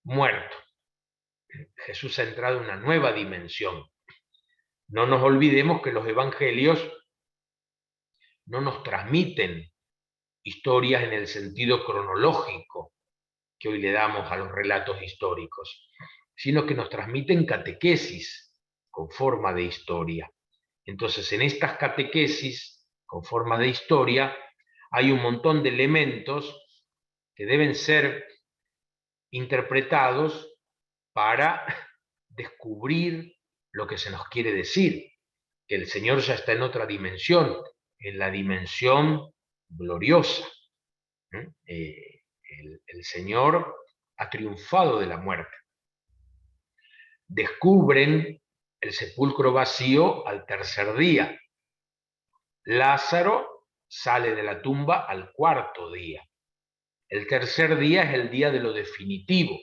muerto. Jesús ha entrado en una nueva dimensión. No nos olvidemos que los evangelios no nos transmiten historias en el sentido cronológico que hoy le damos a los relatos históricos, sino que nos transmiten catequesis con forma de historia. Entonces, en estas catequesis con forma de historia hay un montón de elementos que deben ser interpretados para descubrir lo que se nos quiere decir, que el Señor ya está en otra dimensión, en la dimensión gloriosa. El Señor ha triunfado de la muerte. Descubren el sepulcro vacío al tercer día. Lázaro sale de la tumba al cuarto día. El tercer día es el día de lo definitivo.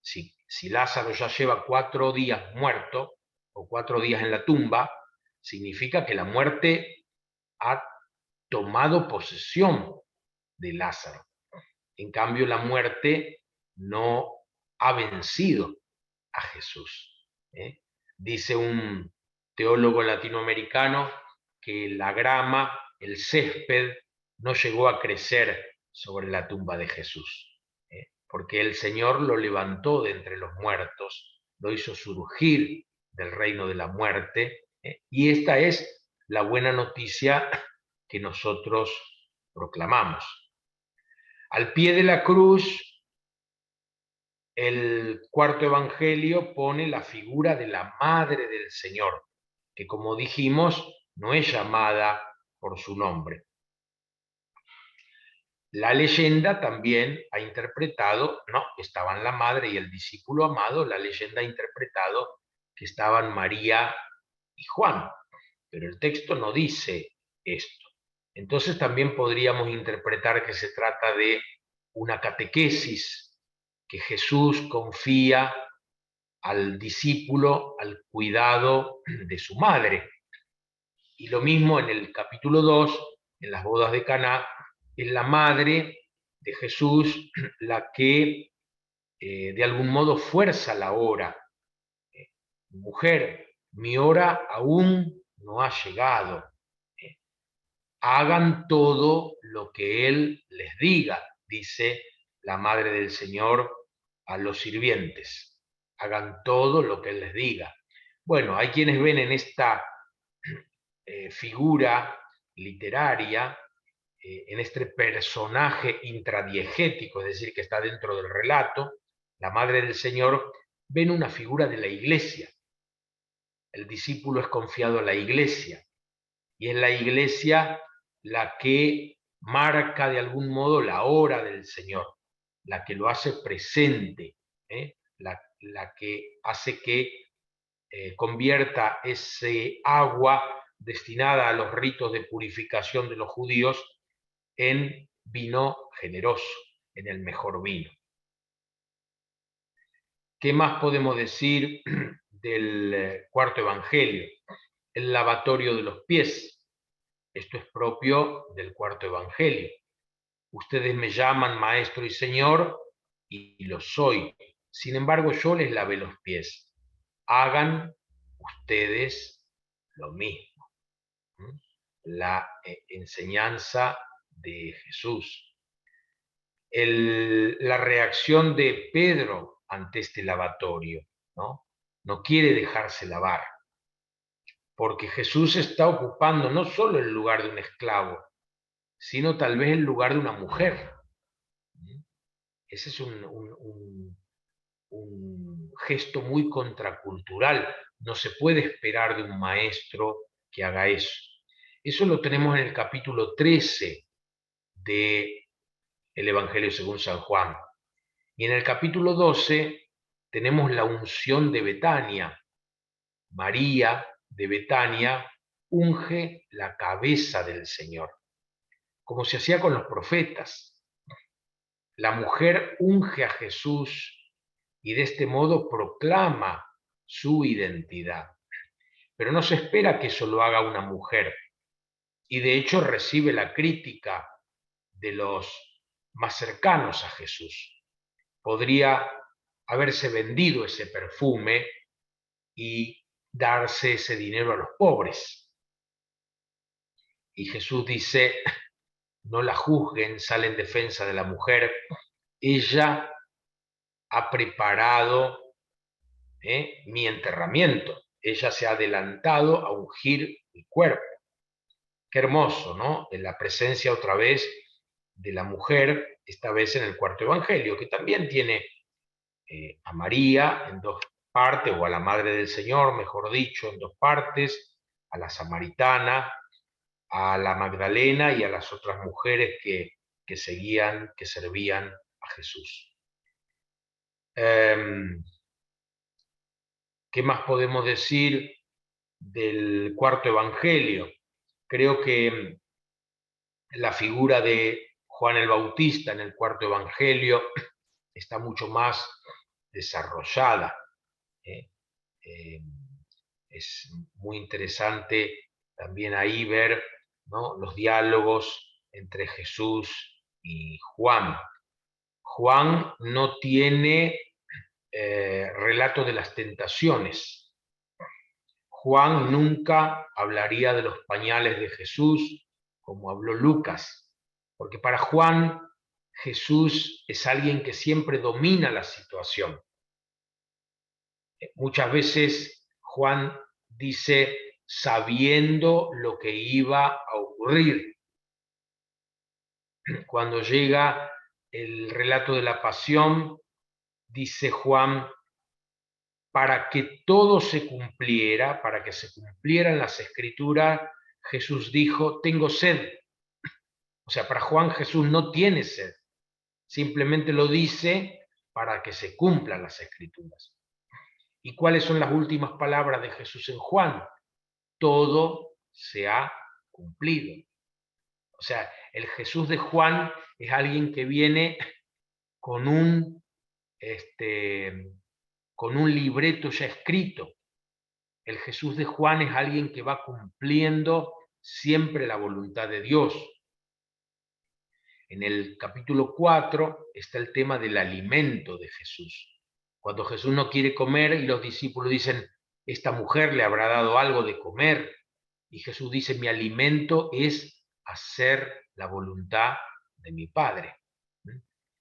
Si Lázaro ya lleva 4 días muerto o 4 días en la tumba, significa que la muerte ha tomado posesión de Lázaro. En cambio, la muerte no ha vencido a Jesús. Dice un teólogo latinoamericano que la grama, el césped, no llegó a crecer sobre la tumba de Jesús, porque el Señor lo levantó de entre los muertos, lo hizo surgir del reino de la muerte, y esta es la buena noticia que nosotros proclamamos. Al pie de la cruz, el cuarto evangelio pone la figura de la madre del Señor, que como dijimos, no es llamada por su nombre. La leyenda también ha interpretado, no, estaban la madre y el discípulo amado, la leyenda ha interpretado que estaban María y Juan, pero el texto no dice esto. Entonces también podríamos interpretar que se trata de una catequesis que Jesús confía al discípulo al cuidado de su madre. Y lo mismo en el capítulo 2, en las bodas de Caná, es la madre de Jesús la que de algún modo fuerza la hora. Mujer, mi hora aún no ha llegado. Hagan todo lo que Él les diga, dice la Madre del Señor a los sirvientes. Hagan todo lo que Él les diga. Bueno, hay quienes ven en esta figura literaria, en este personaje intradiegético, es decir, que está dentro del relato, la Madre del Señor, ven una figura de la Iglesia. El discípulo es confiado a la Iglesia, y es la Iglesia la que marca de algún modo la hora del Señor, la que lo hace presente, la que hace que convierta ese agua destinada a los ritos de purificación de los judíos en vino generoso, en el mejor vino. ¿Qué más podemos decir del cuarto evangelio? El lavatorio de los pies. Esto es propio del cuarto evangelio. Ustedes me llaman maestro y señor, y lo soy. Sin embargo, yo les lavé los pies. Hagan ustedes lo mismo. La enseñanza de Jesús. La reacción de Pedro ante este lavatorio, ¿no? No quiere dejarse lavar, porque Jesús está ocupando no solo el lugar de un esclavo, sino tal vez el lugar de una mujer. Ese es un gesto muy contracultural. No se puede esperar de un maestro que haga eso. Eso lo tenemos en el capítulo 13 del Evangelio según San Juan. Y en el capítulo 12 tenemos la unción de Betania. María de Betania unge la cabeza del Señor, como se hacía con los profetas. La mujer unge a Jesús y de este modo proclama su identidad. Pero no se espera que eso lo haga una mujer. Y de hecho recibe la crítica de los más cercanos a Jesús. Podría haberse vendido ese perfume y darse ese dinero a los pobres. Y Jesús dice, no la juzguen, sale en defensa de la mujer. Ella ha preparado mi enterramiento. Ella se ha adelantado a ungir mi cuerpo. Qué hermoso, ¿no? En la presencia otra vez de la mujer, esta vez en el cuarto evangelio, que también tiene a María en dos partes, o a la Madre del Señor, mejor dicho, en dos partes, a la samaritana, a la Magdalena y a las otras mujeres que seguían, que servían a Jesús. ¿Qué más podemos decir del cuarto evangelio? Creo que la figura de Juan el Bautista en el cuarto evangelio está mucho más desarrollada. Es muy interesante también ahí ver, ¿no?, los diálogos entre Jesús y Juan. Juan no tiene relato de las tentaciones. Juan nunca hablaría de los pañales de Jesús como habló Lucas, porque para Juan Jesús es alguien que siempre domina la situación. Muchas veces Juan dice sabiendo lo que iba a ocurrir. Cuando llega el relato de la pasión, dice Juan, para que todo se cumpliera, para que se cumplieran las escrituras, Jesús dijo, tengo sed. O sea, para Juan Jesús no tiene sed, simplemente lo dice para que se cumplan las escrituras. ¿Y cuáles son las últimas palabras de Jesús en Juan? Todo se ha cumplido. O sea, el Jesús de Juan es alguien que viene con un libreto ya escrito. El Jesús de Juan es alguien que va cumpliendo siempre la voluntad de Dios. En el capítulo 4 está el tema del alimento de Jesús. Cuando Jesús no quiere comer y los discípulos dicen, esta mujer le habrá dado algo de comer. Y Jesús dice, mi alimento es hacer la voluntad de mi Padre.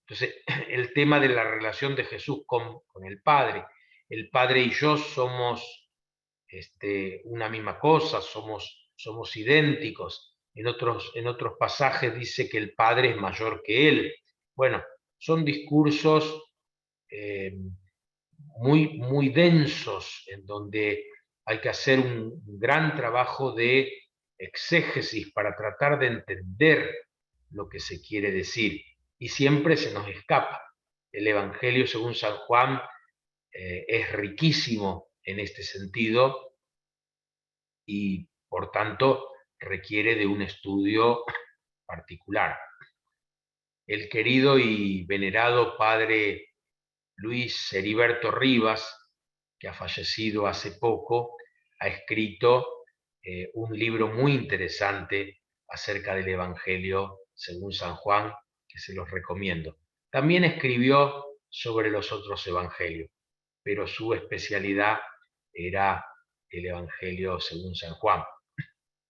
Entonces, el tema de la relación de Jesús con el Padre y yo somos una misma cosa, somos idénticos. En otros pasajes dice que el Padre es mayor que Él. Bueno, son discursos muy, muy densos, en donde hay que hacer un gran trabajo de exégesis para tratar de entender lo que se quiere decir. Y siempre se nos escapa. El Evangelio según San Juan es riquísimo en este sentido y, por tanto, requiere de un estudio particular. El querido y venerado padre Luis Heriberto Rivas, que ha fallecido hace poco, ha escrito un libro muy interesante acerca del Evangelio según San Juan, que se los recomiendo. También escribió sobre los otros evangelios, pero su especialidad era el Evangelio según San Juan.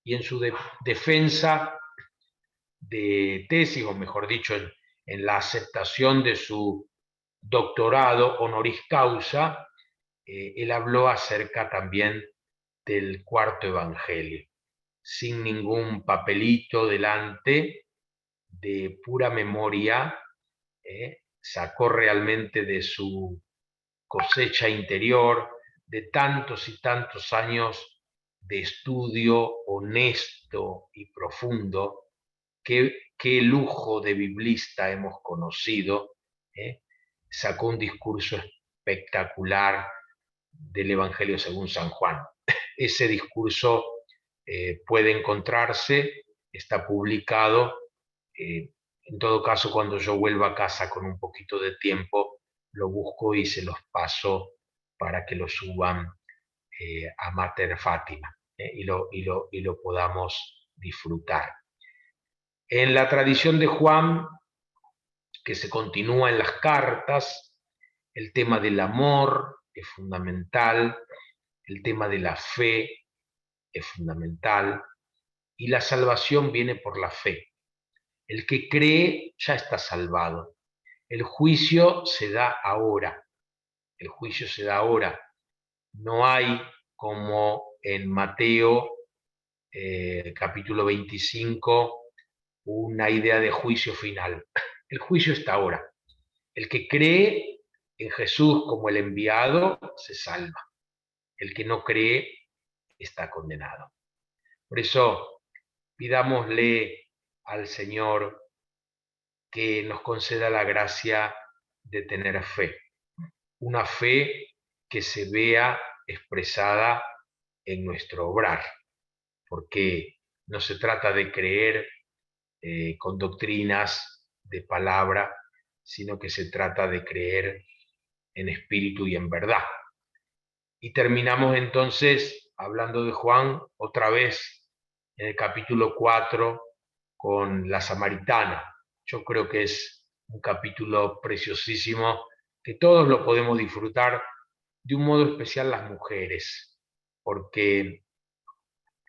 Y en su defensa de tesis, o mejor dicho, en la aceptación de su doctorado honoris causa, él habló acerca también del cuarto evangelio, sin ningún papelito delante, de pura memoria, sacó realmente de su cosecha interior, de tantos y tantos años de estudio honesto y profundo. Qué lujo de biblista hemos conocido. Sacó un discurso espectacular del Evangelio según San Juan. Ese discurso puede encontrarse, está publicado. En todo caso, cuando yo vuelva a casa con un poquito de tiempo, lo busco y se los paso para que lo suban a Mater Fátima, y lo podamos disfrutar. En la tradición de Juan, que se continúa en las cartas, el tema del amor es fundamental, el tema de la fe es fundamental, y la salvación viene por la fe. El que cree ya está salvado. El juicio se da ahora. El juicio se da ahora. No hay, como en Mateo capítulo 25, una idea de juicio final. El juicio está ahora. El que cree en Jesús como el enviado se salva. El que no cree está condenado. Por eso pidámosle al Señor que nos conceda la gracia de tener fe. Una fe que se vea expresada en nuestro obrar, porque no se trata de creer con doctrinas de palabra, sino que se trata de creer en espíritu y en verdad. Y terminamos entonces hablando de Juan otra vez en el capítulo 4 con la samaritana. Yo creo que es un capítulo preciosísimo que todos lo podemos disfrutar, de un modo especial las mujeres, porque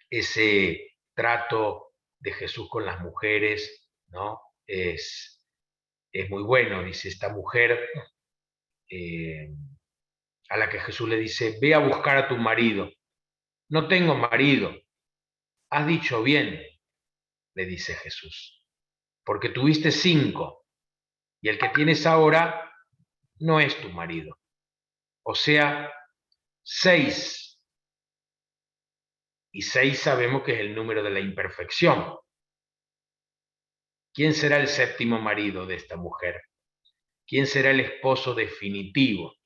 ese trato de Jesús con las mujeres, ¿no? es muy bueno. Dice esta mujer a la que Jesús le dice: ve a buscar a tu marido. No tengo marido. Has dicho bien, le dice Jesús, porque tuviste 5 y el que tienes ahora no es tu marido. O sea, 6. Y 6 sabemos que es el número de la imperfección. ¿Quién será el 7º marido de esta mujer? ¿Quién será el esposo definitivo?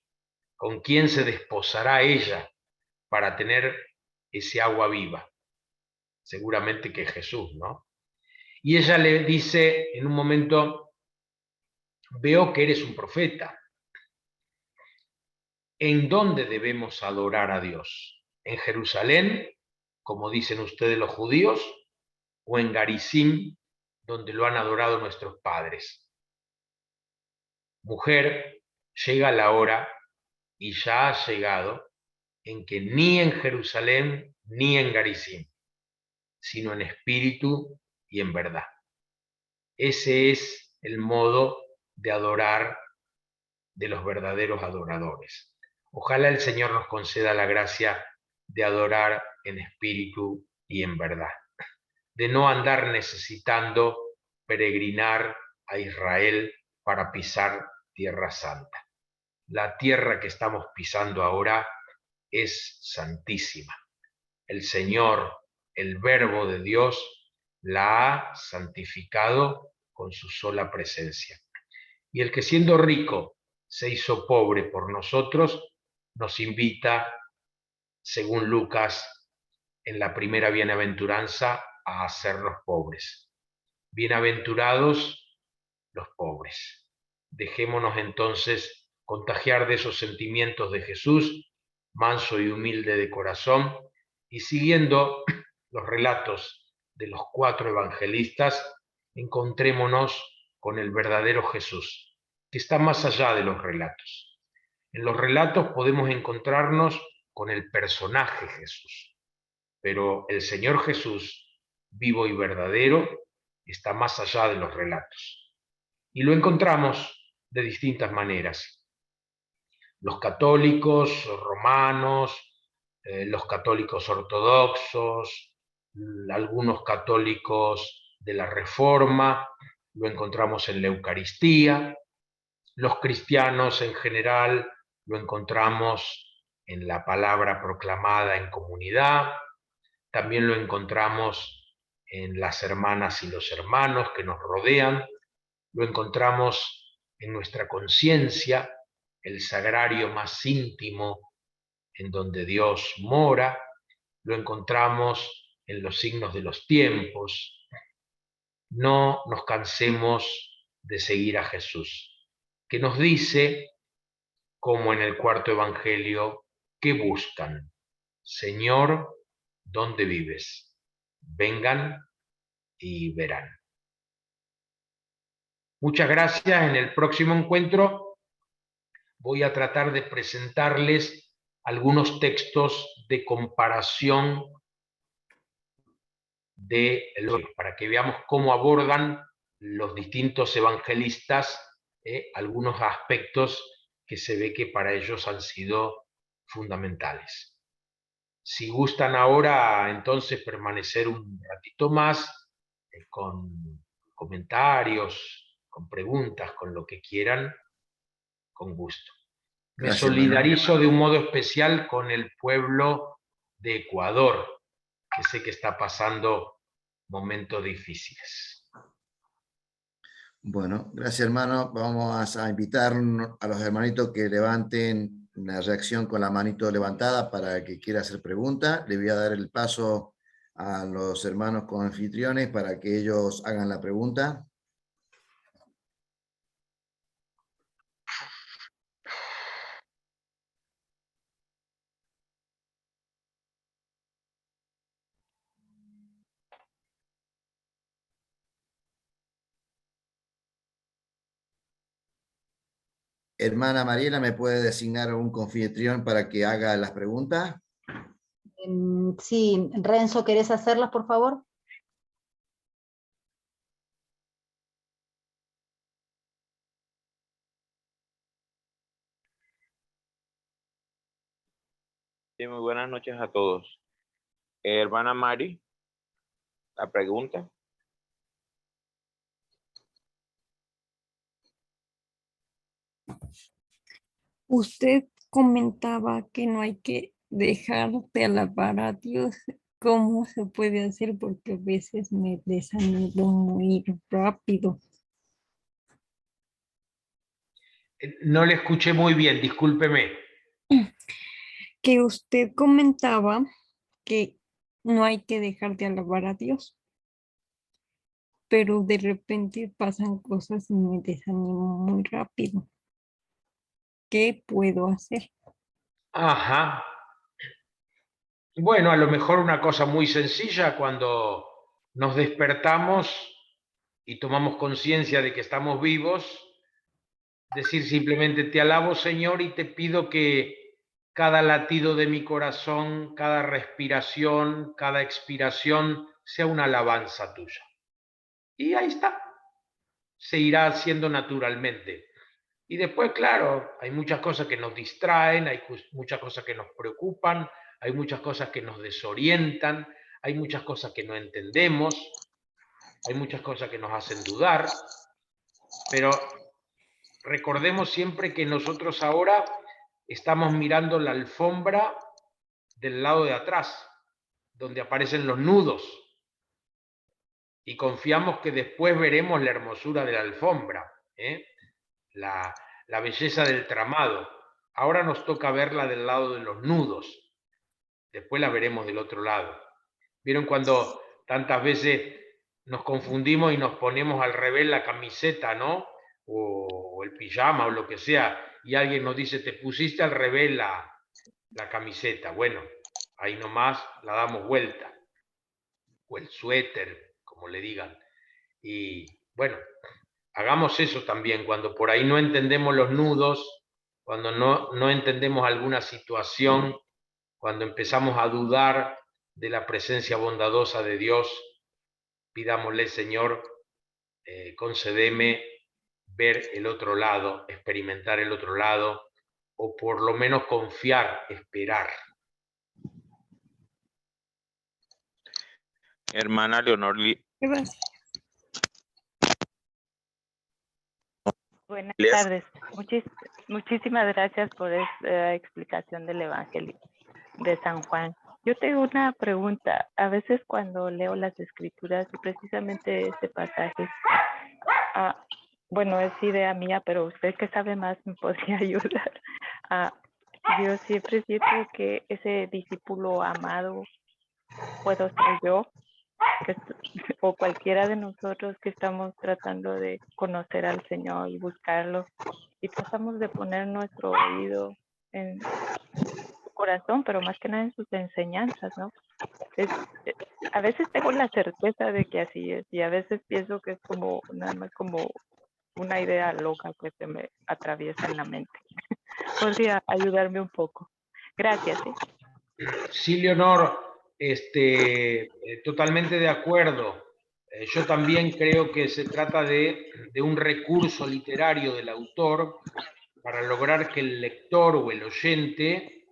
¿Con quién se desposará ella para tener ese agua viva? Seguramente que es Jesús, ¿no? Y ella le dice en un momento: veo que eres un profeta. ¿En dónde debemos adorar a Dios? ¿En Jerusalén, como dicen ustedes los judíos, o en Garizim, donde lo han adorado nuestros padres? Mujer, llega la hora, y ya ha llegado, en que ni en Jerusalén ni en Garizim, sino en espíritu y en verdad. Ese es el modo de adorar de los verdaderos adoradores. Ojalá el Señor nos conceda la gracia de adorar en espíritu y en verdad, de no andar necesitando peregrinar a Israel para pisar Tierra Santa. La tierra que estamos pisando ahora es santísima. El Señor, el Verbo de Dios, la ha santificado con su sola presencia. Y el que siendo rico se hizo pobre por nosotros, nos invita, según Lucas, en la primera bienaventuranza, a hacernos pobres. Bienaventurados los pobres. Dejémonos entonces contagiar de esos sentimientos de Jesús, manso y humilde de corazón, y siguiendo los relatos de los 4 evangelistas, encontrémonos con el verdadero Jesús, que está más allá de los relatos. En los relatos podemos encontrarnos con el personaje Jesús, pero el Señor Jesús, vivo y verdadero, está más allá de los relatos. Y lo encontramos de distintas maneras. Los católicos romanos, los católicos ortodoxos, algunos católicos de la Reforma, lo encontramos en la Eucaristía, los cristianos en general lo encontramos en la palabra proclamada en comunidad, también lo encontramos en las hermanas y los hermanos que nos rodean, lo encontramos en nuestra conciencia, el sagrario más íntimo en donde Dios mora, lo encontramos en los signos de los tiempos. No nos cansemos de seguir a Jesús, que nos dice, como en el 4 evangelio, ¿qué buscan? Señor, ¿dónde vives? Vengan y verán. Muchas gracias. En el próximo encuentro voy a tratar de presentarles algunos textos de comparación para que veamos cómo abordan los distintos evangelistas algunos aspectos que se ve que para ellos han sido fundamentales. Si gustan ahora, entonces, permanecer un ratito más con comentarios, con preguntas, con lo que quieran, con gusto. Me Gracias, solidarizo hermano. de un modo especial con el pueblo de Ecuador, que sé que está pasando momentos difíciles. Bueno, gracias, hermano. Vamos a invitar a los hermanitos que levanten una reacción con la manito levantada para el que quiera hacer pregunta. Le voy a dar el paso a los hermanos coanfitriones para que ellos hagan la pregunta. Hermana Mariela, ¿me puede designar un confitrión para que haga las preguntas? Sí, Renzo, ¿querés hacerlas, por favor? Sí, muy buenas noches a todos. Hermana Mari, la pregunta. Usted comentaba que no hay que dejar de alabar a Dios. ¿Cómo se puede hacer? Porque a veces me desanimo muy rápido. No le escuché muy bien, discúlpeme. Que usted comentaba que no hay que dejar de alabar a Dios, pero de repente pasan cosas y me desanimo muy rápido. ¿Qué puedo hacer? Ajá. Bueno, a lo mejor una cosa muy sencilla, cuando nos despertamos y tomamos conciencia de que estamos vivos, decir simplemente te alabo, Señor, y te pido que cada latido de mi corazón, cada respiración, cada expiración sea una alabanza tuya. Y ahí está, se irá haciendo naturalmente. Y después, claro, hay muchas cosas que nos distraen, hay muchas cosas que nos preocupan, hay muchas cosas que nos desorientan, hay muchas cosas que no entendemos, hay muchas cosas que nos hacen dudar, pero recordemos siempre que nosotros ahora estamos mirando la alfombra del lado de atrás, donde aparecen los nudos, y confiamos que después veremos la hermosura de la alfombra, la belleza del tramado. Ahora nos toca verla del lado de los nudos, después la veremos del otro lado. ¿Vieron cuando tantas veces nos confundimos y nos ponemos al revés la camiseta, ¿no? O el pijama o lo que sea, y alguien nos dice, te pusiste al revés la camiseta. Bueno, ahí nomás la damos vuelta. o el suéter, como le digan. Y bueno, hagamos eso también, cuando por ahí no entendemos los nudos, cuando no entendemos alguna situación, cuando empezamos a dudar de la presencia bondadosa de Dios, pidámosle, Señor, concédeme ver el otro lado, experimentar el otro lado, o por lo menos confiar, esperar. Hermana Leonor, Gracias. Buenas Les- tardes. Muchísimas gracias por esta explicación del Evangelio de San Juan. Yo tengo una pregunta. A veces cuando leo las escrituras y precisamente este pasaje, bueno, es idea mía, pero usted que sabe más me podría ayudar. Yo siempre siento que ese discípulo amado puedo ser yo, o cualquiera de nosotros que estamos tratando de conocer al Señor y buscarlo, y tratamos de poner nuestro oído en su corazón, pero más que nada en sus enseñanzas, ¿no? A veces tengo la certeza de que así es, y a veces pienso que es como nada más como una idea loca que se me atraviesa en la mente. ¿Podría ayudarme un poco? Gracias. Sí, Leonor, totalmente de acuerdo. Yo también creo que se trata de un recurso literario del autor para lograr que el lector o el oyente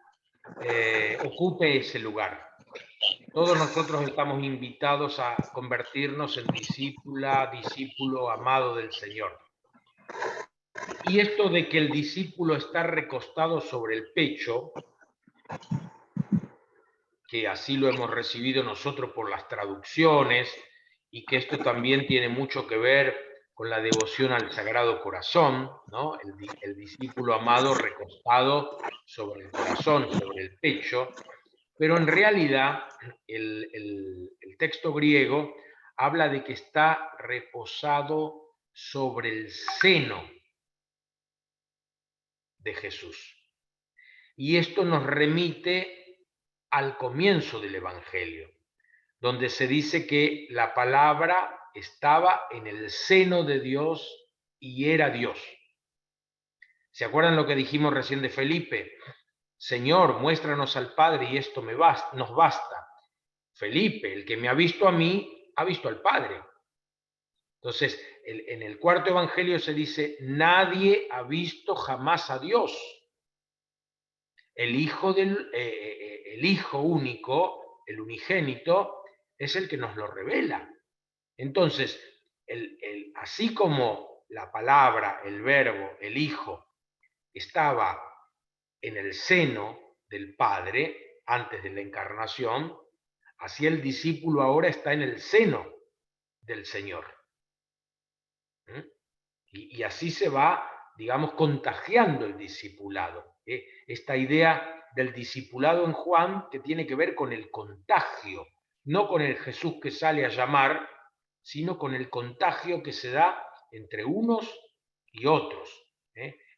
ocupe ese lugar. Todos nosotros estamos invitados a convertirnos en discípulo amado del Señor. Y esto de que el discípulo está recostado sobre el pecho, que así lo hemos recibido nosotros por las traducciones, y que esto también tiene mucho que ver con la devoción al Sagrado Corazón, ¿no? El discípulo amado recostado sobre el corazón, sobre el pecho, pero en realidad el texto griego habla de que está reposado sobre el seno de Jesús. Y esto nos remite al comienzo del Evangelio, donde se dice que la palabra estaba en el seno de Dios y era Dios. ¿Se acuerdan lo que dijimos recién de Felipe? Señor, muéstranos al Padre y esto nos basta. Felipe, el que me ha visto a mí, ha visto al Padre. Entonces, en el cuarto Evangelio se dice, nadie ha visto jamás a Dios. El Hijo único, el unigénito, es el que nos lo revela. Entonces, así como la palabra, el verbo, el Hijo, estaba en el seno del Padre antes de la encarnación, así el discípulo ahora está en el seno del Señor. Y así se va, digamos, contagiando el discipulado. Esta idea del discipulado en Juan que tiene que ver con el contagio, no con el Jesús que sale a llamar, sino con el contagio que se da entre unos y otros.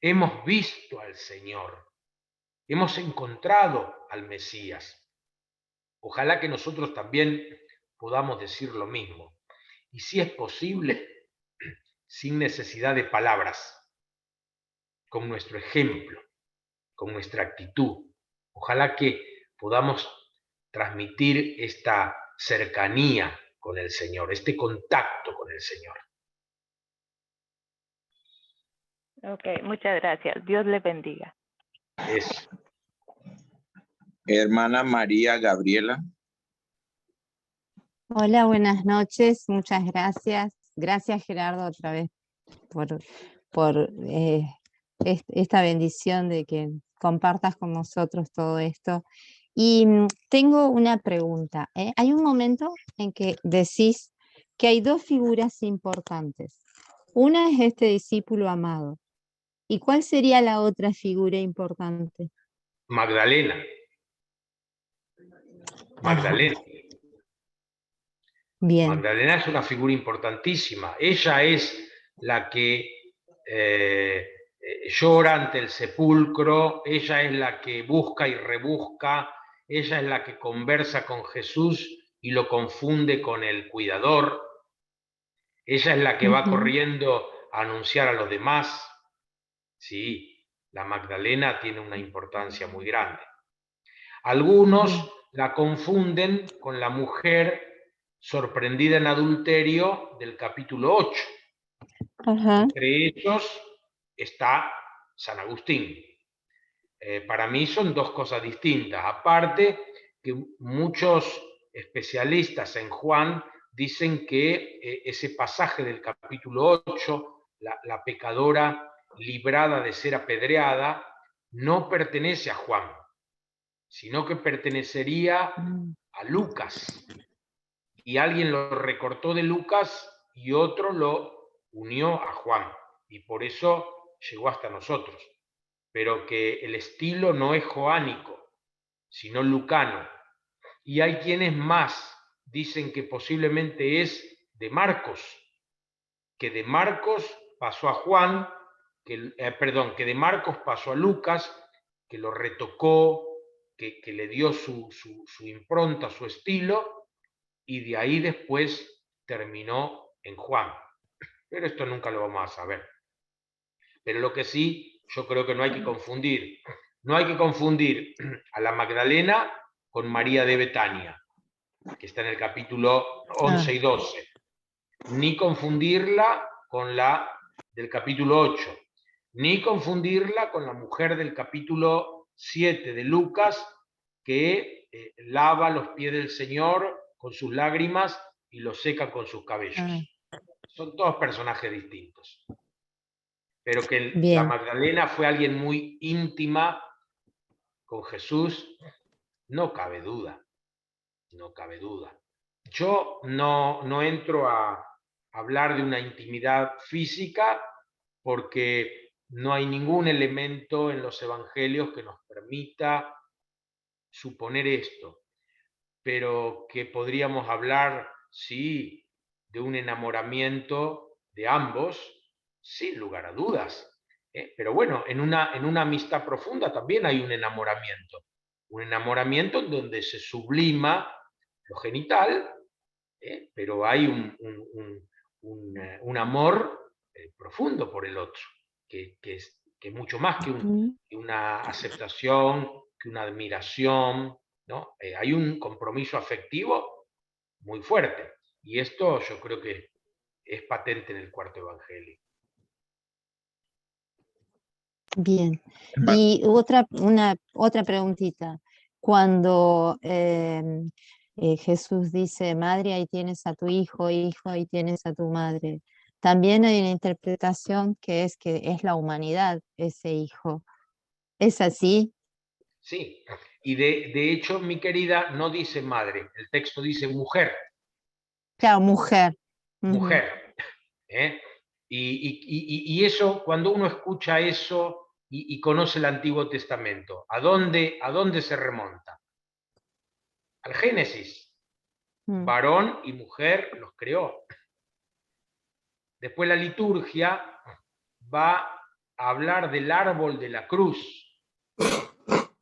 Hemos visto al Señor, hemos encontrado al Mesías. Ojalá que nosotros también podamos decir lo mismo. Y si es posible, sin necesidad de palabras, con nuestro ejemplo, con nuestra actitud. Ojalá que podamos transmitir esta cercanía con el Señor, este contacto con el Señor. Ok, muchas gracias. Dios le bendiga. Es hermana María Gabriela. Hola, buenas noches, muchas gracias. Gracias, Gerardo, otra vez por esta bendición de que compartas con nosotros todo esto. Y tengo una pregunta. Hay un momento en que decís que hay dos figuras importantes. Una es este discípulo amado. ¿Y cuál sería la otra figura importante? Magdalena. Magdalena. Ajá. Bien. Magdalena es una figura importantísima. Ella es la que llora ante el sepulcro, ella es la que busca y rebusca, ella es la que conversa con Jesús y lo confunde con el cuidador. Ella es la que va Ujú. corriendo a anunciar a los demás. Sí, la Magdalena tiene una importancia muy grande. Algunos la confunden con la mujer sorprendida en adulterio del capítulo 8. Ajá. Entre ellos está San Agustín. Para mí son dos cosas distintas. Aparte que muchos especialistas en Juan dicen que ese pasaje del capítulo 8, la pecadora librada de ser apedreada, no pertenece a Juan, sino que pertenecería Mm. a Lucas. Y alguien lo recortó de Lucas y otro lo unió a Juan. Y por eso llegó hasta nosotros. Pero que el estilo no es joánico, sino lucano. Y hay quienes más dicen que posiblemente es de Marcos, que de Marcos pasó a Juan, que de Marcos pasó a Lucas, que lo retocó, que le dio su impronta, su estilo, y de ahí después terminó en Juan. Pero esto nunca lo vamos a saber. Pero lo que sí, yo creo que no hay que confundir. No hay que confundir a la Magdalena con María de Betania, que está en el capítulo 11 y 12. Ni confundirla con la del capítulo 8. Ni confundirla con la mujer del capítulo 7 de Lucas, que lava los pies del Señor con sus lágrimas y los seca con sus cabellos. Son todos personajes distintos. Pero que la Bien. Magdalena fue alguien muy íntima con Jesús, no cabe duda, no cabe duda. Yo no entro a hablar de una intimidad física porque no hay ningún elemento en los evangelios que nos permita suponer esto, pero que podríamos hablar, sí, de un enamoramiento de ambos, sin lugar a dudas. Pero bueno, en una amistad profunda también hay un enamoramiento en donde se sublima lo genital, pero hay un amor profundo por el otro, que es mucho más que una aceptación, que una admiración, ¿no? Hay un compromiso afectivo muy fuerte, y esto yo creo que es patente en el cuarto evangelio. Bien. Y otra preguntita. Cuando Jesús dice, madre, ahí tienes a tu hijo, hijo, ahí tienes a tu madre, también hay una interpretación que es la humanidad, ese hijo. ¿Es así? Sí, y de hecho, mi querida, no dice madre, el texto dice mujer. Claro, mujer. Mujer. ¿Eh? Y eso, cuando uno escucha eso y conoce el Antiguo Testamento, ¿a dónde se remonta? Al Génesis. Varón y mujer los creó. Después la liturgia va a hablar del árbol de la cruz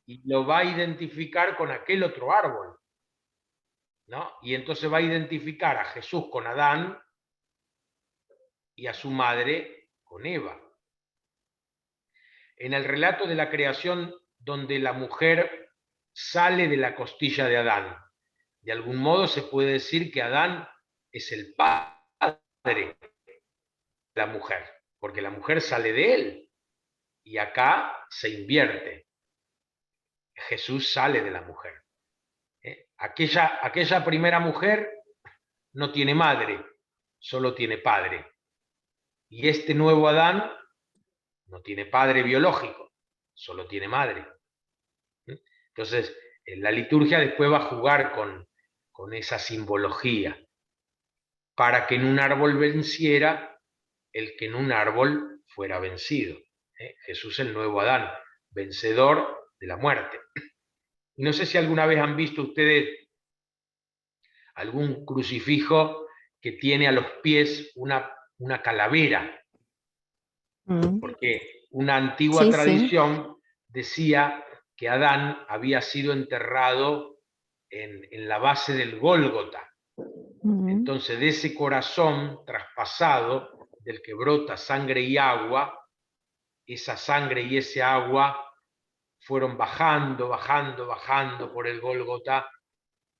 y lo va a identificar con aquel otro árbol, ¿no? Y entonces va a identificar a Jesús con Adán y a su madre con Eva. En el relato de la creación, donde la mujer sale de la costilla de Adán, de algún modo se puede decir que Adán es el padre de la mujer, porque la mujer sale de él, y acá se invierte. Jesús sale de la mujer. Aquella primera mujer no tiene madre, solo tiene padre. Y este nuevo Adán no tiene padre biológico, solo tiene madre. Entonces, la liturgia después va a jugar con esa simbología, para que en un árbol venciera el que en un árbol fuera vencido. Jesús el nuevo Adán, vencedor de la muerte. Y no sé si alguna vez han visto ustedes algún crucifijo que tiene a los pies una calavera, porque una antigua tradición decía que Adán había sido enterrado en la base del Gólgota. Entonces, de ese corazón traspasado, del que brota sangre y agua, esa sangre y ese agua fueron bajando, bajando, bajando por el Gólgota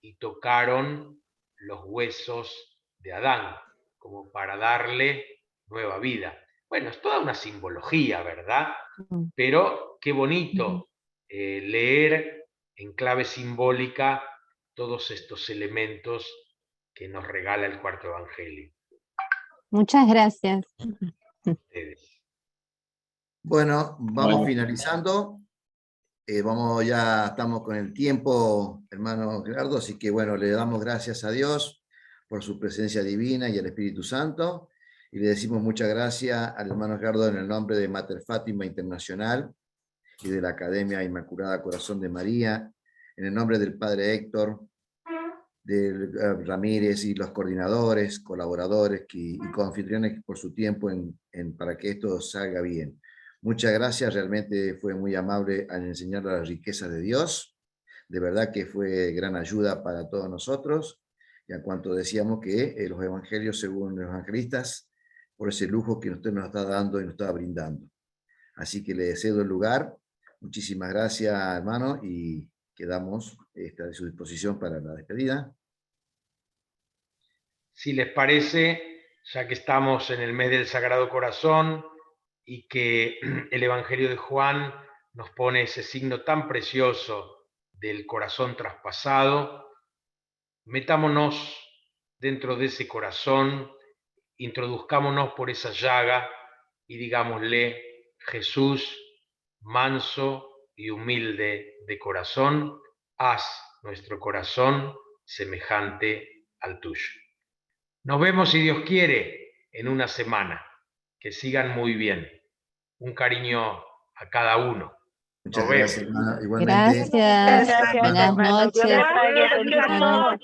y tocaron los huesos de Adán, como para darle nueva vida. Bueno, es toda una simbología, ¿verdad? Pero qué bonito leer en clave simbólica todos estos elementos que nos regala el cuarto evangelio. Muchas gracias. Ustedes. Bueno, vamos finalizando. Ya estamos con el tiempo, hermano Gerardo, así que bueno, le damos gracias a Dios por su presencia divina y al Espíritu Santo, y le decimos muchas gracias al hermano Gerardo en el nombre de Mater Fátima Internacional y de la Academia Inmaculada Corazón de María, en el nombre del Padre Héctor, de Ramírez y los coordinadores, colaboradores y coanfitriones por su tiempo para que esto salga bien. Muchas gracias, realmente fue muy amable al enseñar la riqueza de Dios. De verdad que fue gran ayuda para todos nosotros. Y a cuanto decíamos que los evangelios según los evangelistas, por ese lujo que usted nos está dando y nos está brindando. Así que le cedo el lugar. Muchísimas gracias, hermano, y quedamos a su disposición para la despedida. Si les parece, ya que estamos en el mes del Sagrado Corazón, y que el Evangelio de Juan nos pone ese signo tan precioso del corazón traspasado, metámonos dentro de ese corazón, introduzcámonos por esa llaga y digámosle: Jesús, manso y humilde de corazón, haz nuestro corazón semejante al tuyo. Nos vemos, si Dios quiere, en una semana. Que sigan muy bien. Un cariño a cada uno. Muchas Nos vemos. gracias, hermano. Igualmente. Gracias. Gracias, Buenas hermano. Dios les noches. pague. Bendiciones.